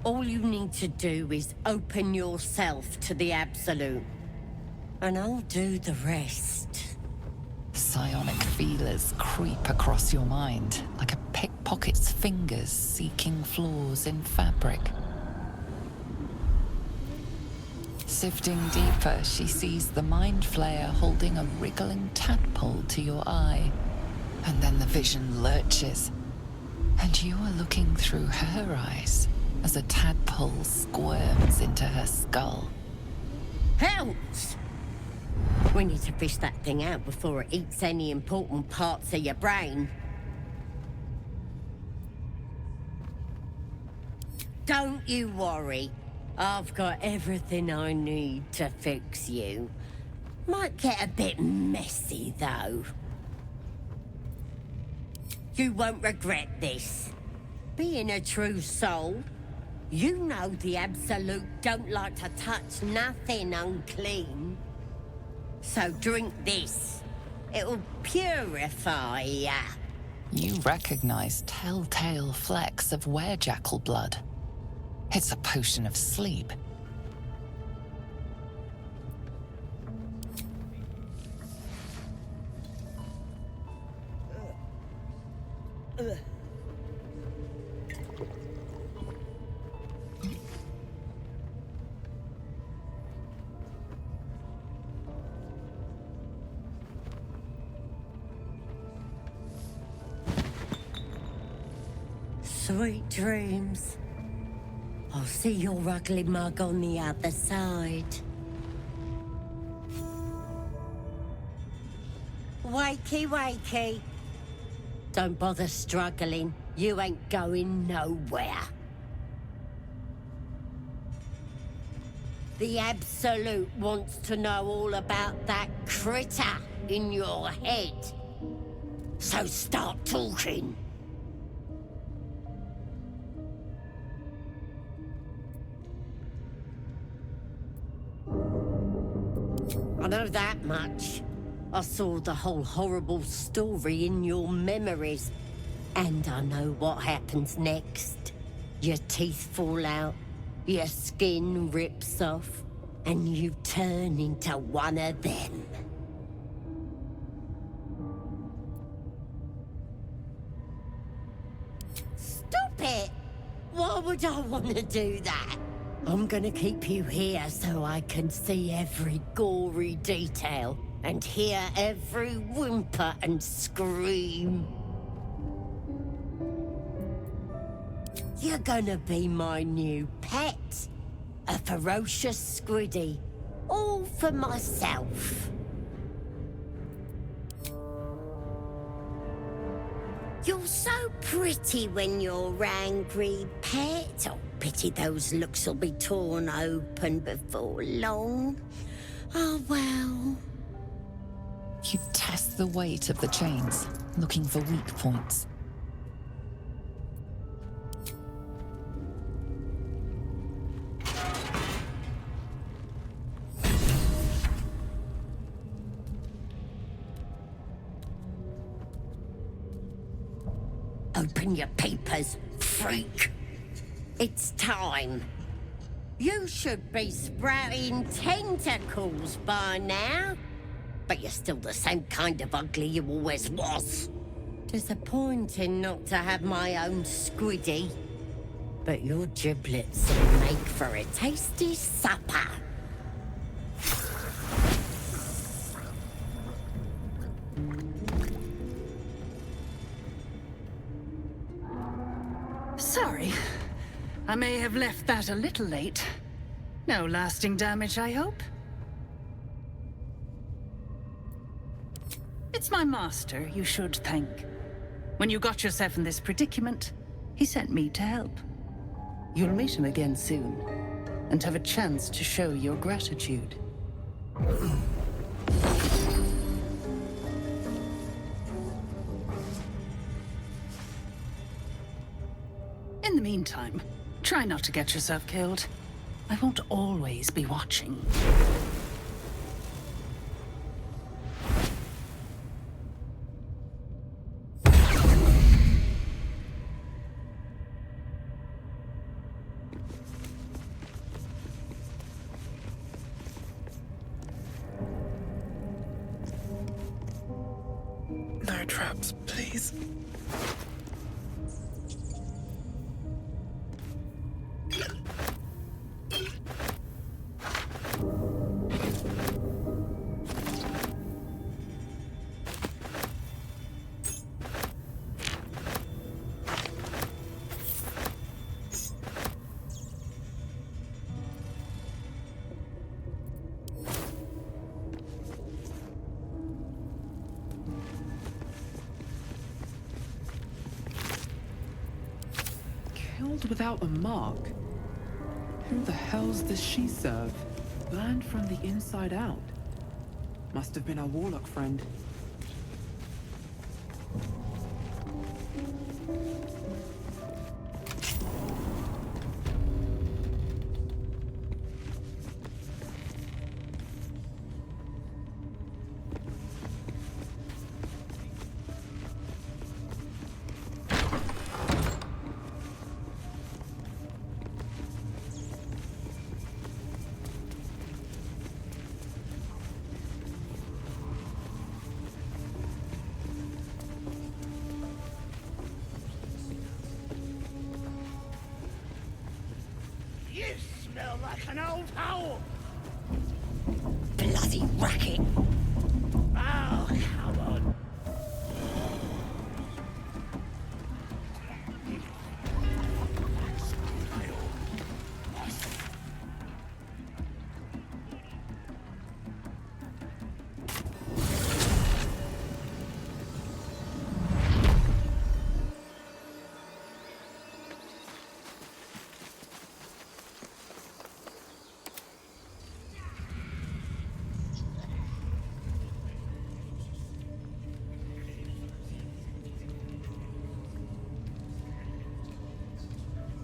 All you need to do is open yourself to the Absolute. And I'll do the rest. Psionic feelers creep across your mind, like a pickpocket's fingers seeking flaws in fabric. Sifting deeper, she sees the mind flayer holding a wriggling tadpole to your eye. And then the vision lurches, and you are looking through her eyes as a tadpole squirms into her skull. Helps! We need to fish that thing out before it eats any important parts of your brain. Don't you worry. I've got everything I need to fix you. Might get a bit messy, though. You won't regret this. Being a true soul, you know the Absolute don't like to touch nothing unclean. So drink this. It'll purify ya. You recognize telltale flecks of werejackal blood. It's a potion of sleep. Sweet dreams. I'll see your ugly mug on the other side. Wakey, wakey. Don't bother struggling. You ain't going nowhere. The Absolute wants to know all about that critter in your head. So start talking. I know that much. I saw the whole horrible story in your memories. And I know what happens next. Your teeth fall out, your skin rips off, and you turn into one of them. Stop it! Why would I want to do that? I'm gonna keep you here so I can see every gory detail. and hear every whimper and scream. You're gonna be my new pet. A ferocious squiddy. All for myself. You're so pretty when you're angry, pet. Oh, pity those looks will be torn open before long. Oh, well. You test the weight of the chains, looking for weak points. Open your papers, freak. It's time. You should be sprouting tentacles by now. But you're still the same kind of ugly you always was. Disappointing not to have my own squiddy. But your giblets will make for a tasty supper. Sorry. I may have left that a little late. No lasting damage, I hope? It's my master you should thank. When you got yourself in this predicament, he sent me to help. You'll meet him again soon, and have a chance to show your gratitude. In the meantime, try not to get yourself killed. I won't always be watching. No traps, please. Killed without a mark? Who the hell's does she serve? Burned from the inside out. Must have been our warlock friend. You smell like an old hole. Bloody racket. Oh, come on.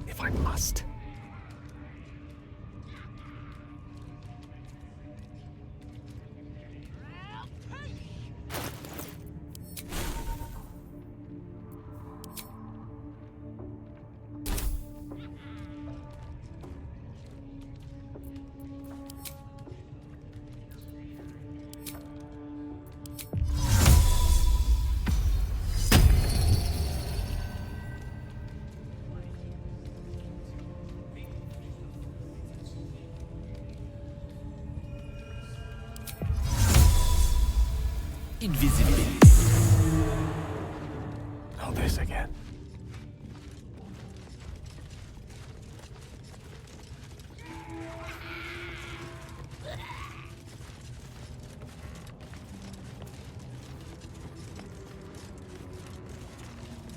If I must. invisibility. Not this again.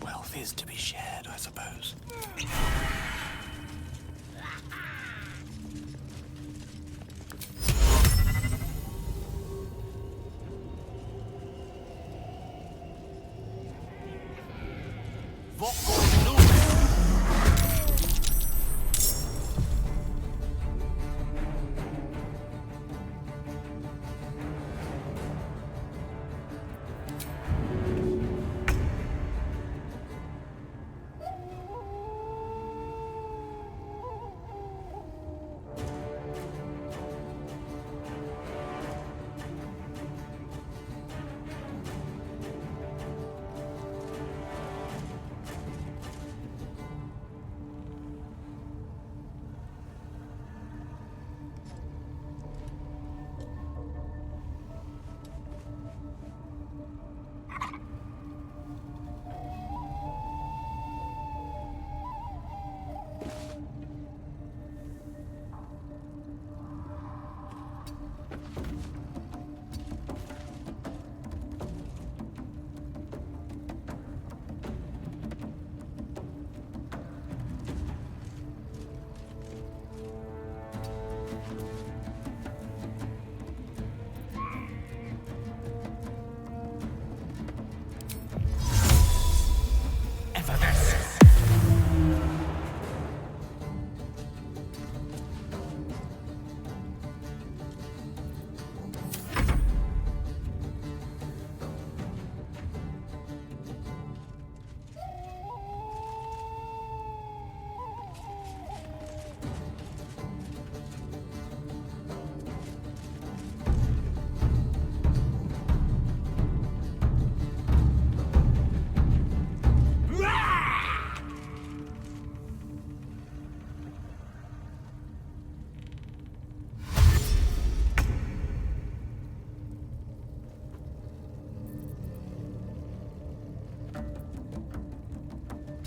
Wealth is to be shared, I suppose.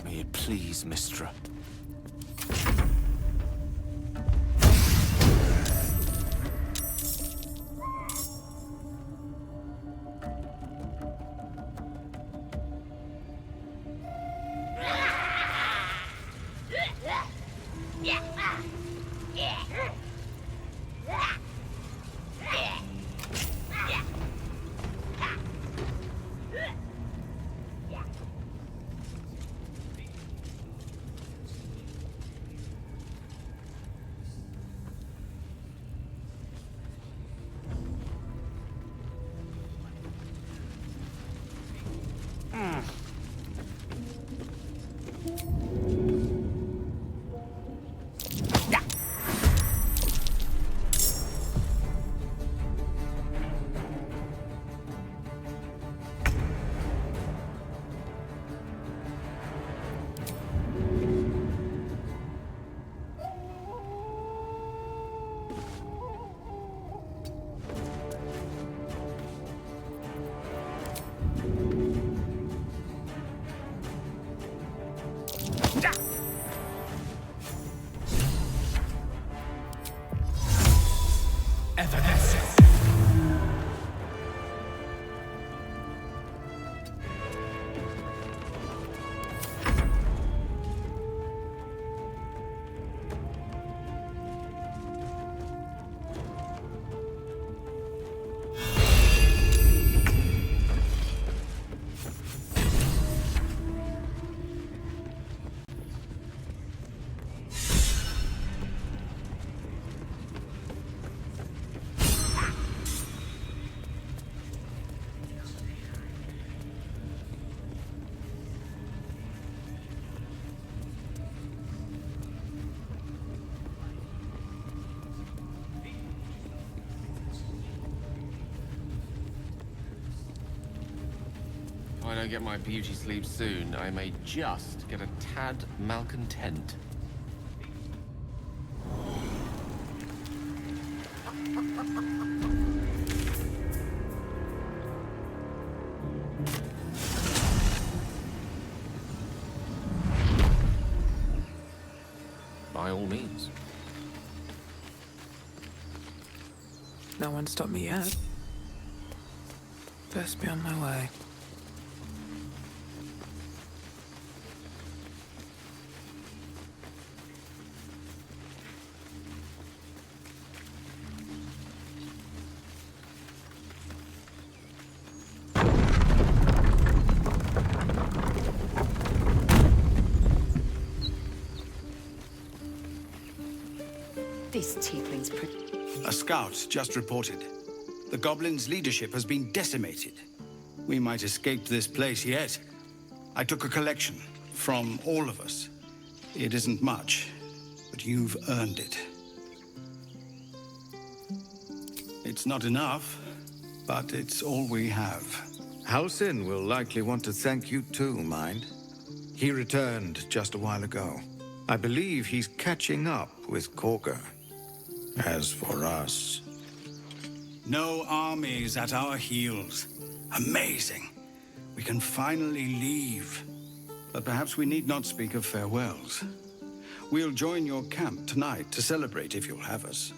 May it please, Mistra. If I don't get my beauty sleep soon, I may just get a tad malcontent. By all means. No one stopped me yet. Best be on my way. This tiefling's pretty. A scout just reported. The Goblin's leadership has been decimated. We might escape this place yet. I took a collection from all of us. It isn't much, but you've earned it. It's not enough, but it's all we have. Halsin will likely want to thank you too, mind. He returned just a while ago. I believe he's catching up with Corker. As for us... No armies at our heels. Amazing. We can finally leave. But perhaps we need not speak of farewells. We'll join your camp tonight to celebrate if you'll have us.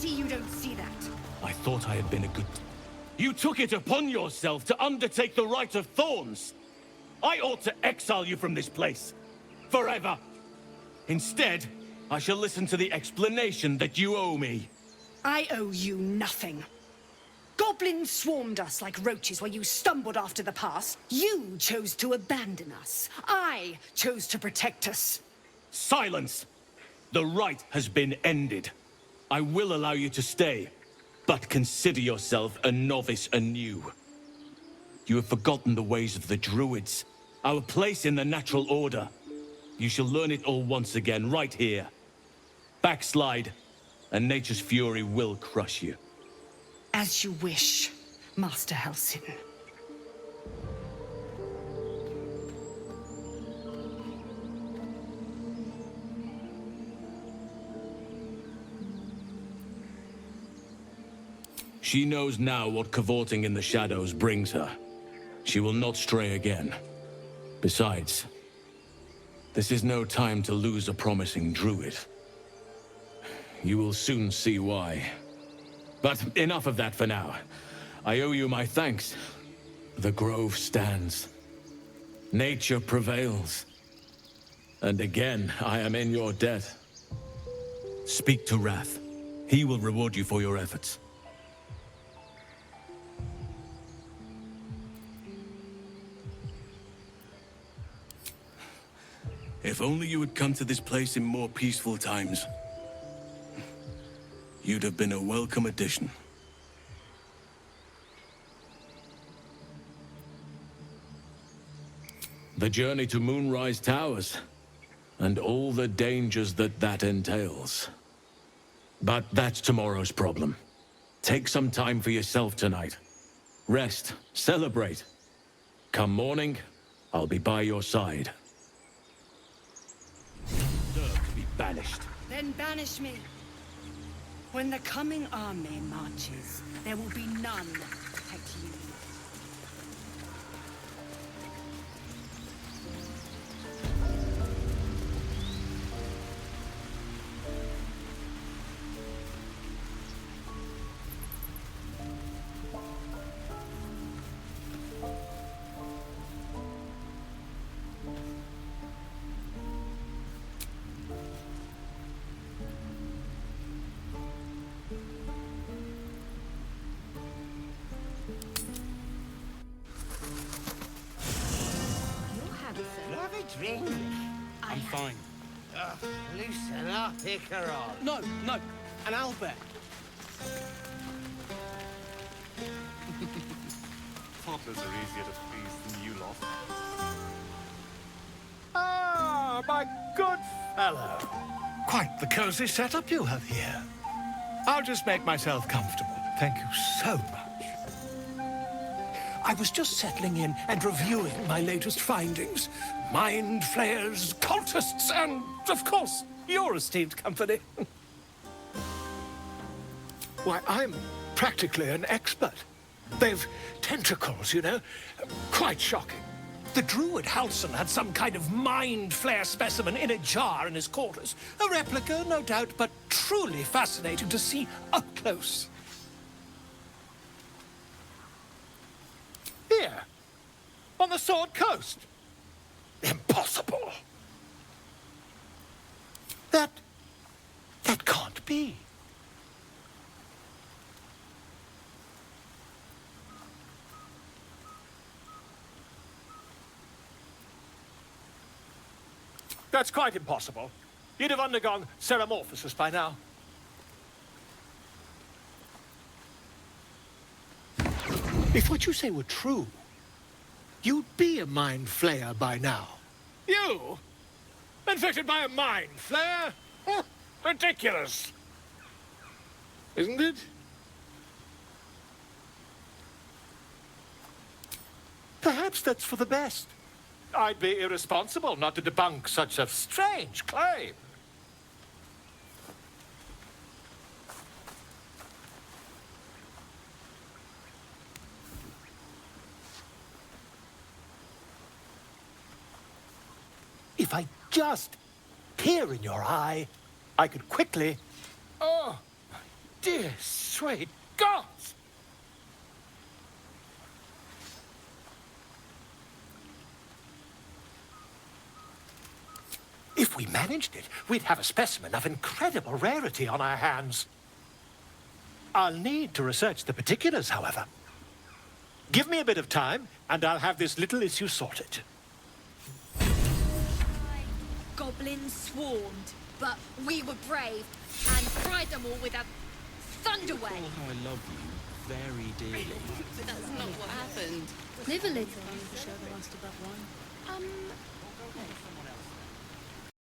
You don't see that. I thought I had been a good... You took it upon yourself to undertake the Rite of Thorns. I ought to exile you from this place. Forever. Instead, I shall listen to the explanation that you owe me. I owe you nothing. Goblins swarmed us like roaches while you stumbled after the pass. You chose to abandon us. I chose to protect us. Silence! The rite has been ended. I will allow you to stay, but consider yourself a novice anew. You have forgotten the ways of the Druids, our place in the natural order. You shall learn it all once again, right here. Backslide, and nature's fury will crush you. As you wish, Master Halsin. She knows now what cavorting in the shadows brings her. She will not stray again. Besides, this is no time to lose a promising druid. You will soon see why. But enough of that for now. I owe you my thanks. The grove stands. Nature prevails. And again, I am in your debt. Speak to Wrath. He will reward you for your efforts. If only you had come to this place in more peaceful times. You'd have been a welcome addition. The journey to Moonrise Towers, and all the dangers that entails. But that's tomorrow's problem. Take some time for yourself tonight. Rest, celebrate. Come morning, I'll be by your side. Deserve to be banished. Then banish me. When the coming army marches, there will be none to protect you. drink? I'm fine. Loosen up, Icaron. No, an Albert. Toddlers are easier to please than you lot. Ah, my good fellow. Quite the cozy setup you have here. I'll just make myself comfortable. Thank you so much. I was just settling in and reviewing my latest findings. Mind flayers, cultists, and, of course, your esteemed company. Why, I'm practically an expert. They've tentacles, you know. Quite shocking. The Druid Halsin had some kind of mind flare specimen in a jar in his quarters. A replica, no doubt, but truly fascinating to see up close. Here, on the Sword Coast. Impossible. That can't be. That's quite impossible. You'd have undergone ceramorphosis by now. If what you say were true, you'd be a mind flayer by now. You? Infected by a mind flare? Ridiculous. Isn't it? Perhaps that's for the best. I'd be irresponsible not to debunk such a strange claim. If I just peer in your eye, I could quickly... Oh, my dear, sweet gods! If we managed it, we'd have a specimen of incredible rarity on our hands. I'll need to research the particulars, however. Give me a bit of time, and I'll have this little issue sorted. Goblins swarmed, but we were brave and cried them all with a thunderwave. How I love you very dearly. But that's not what happened. Live a little.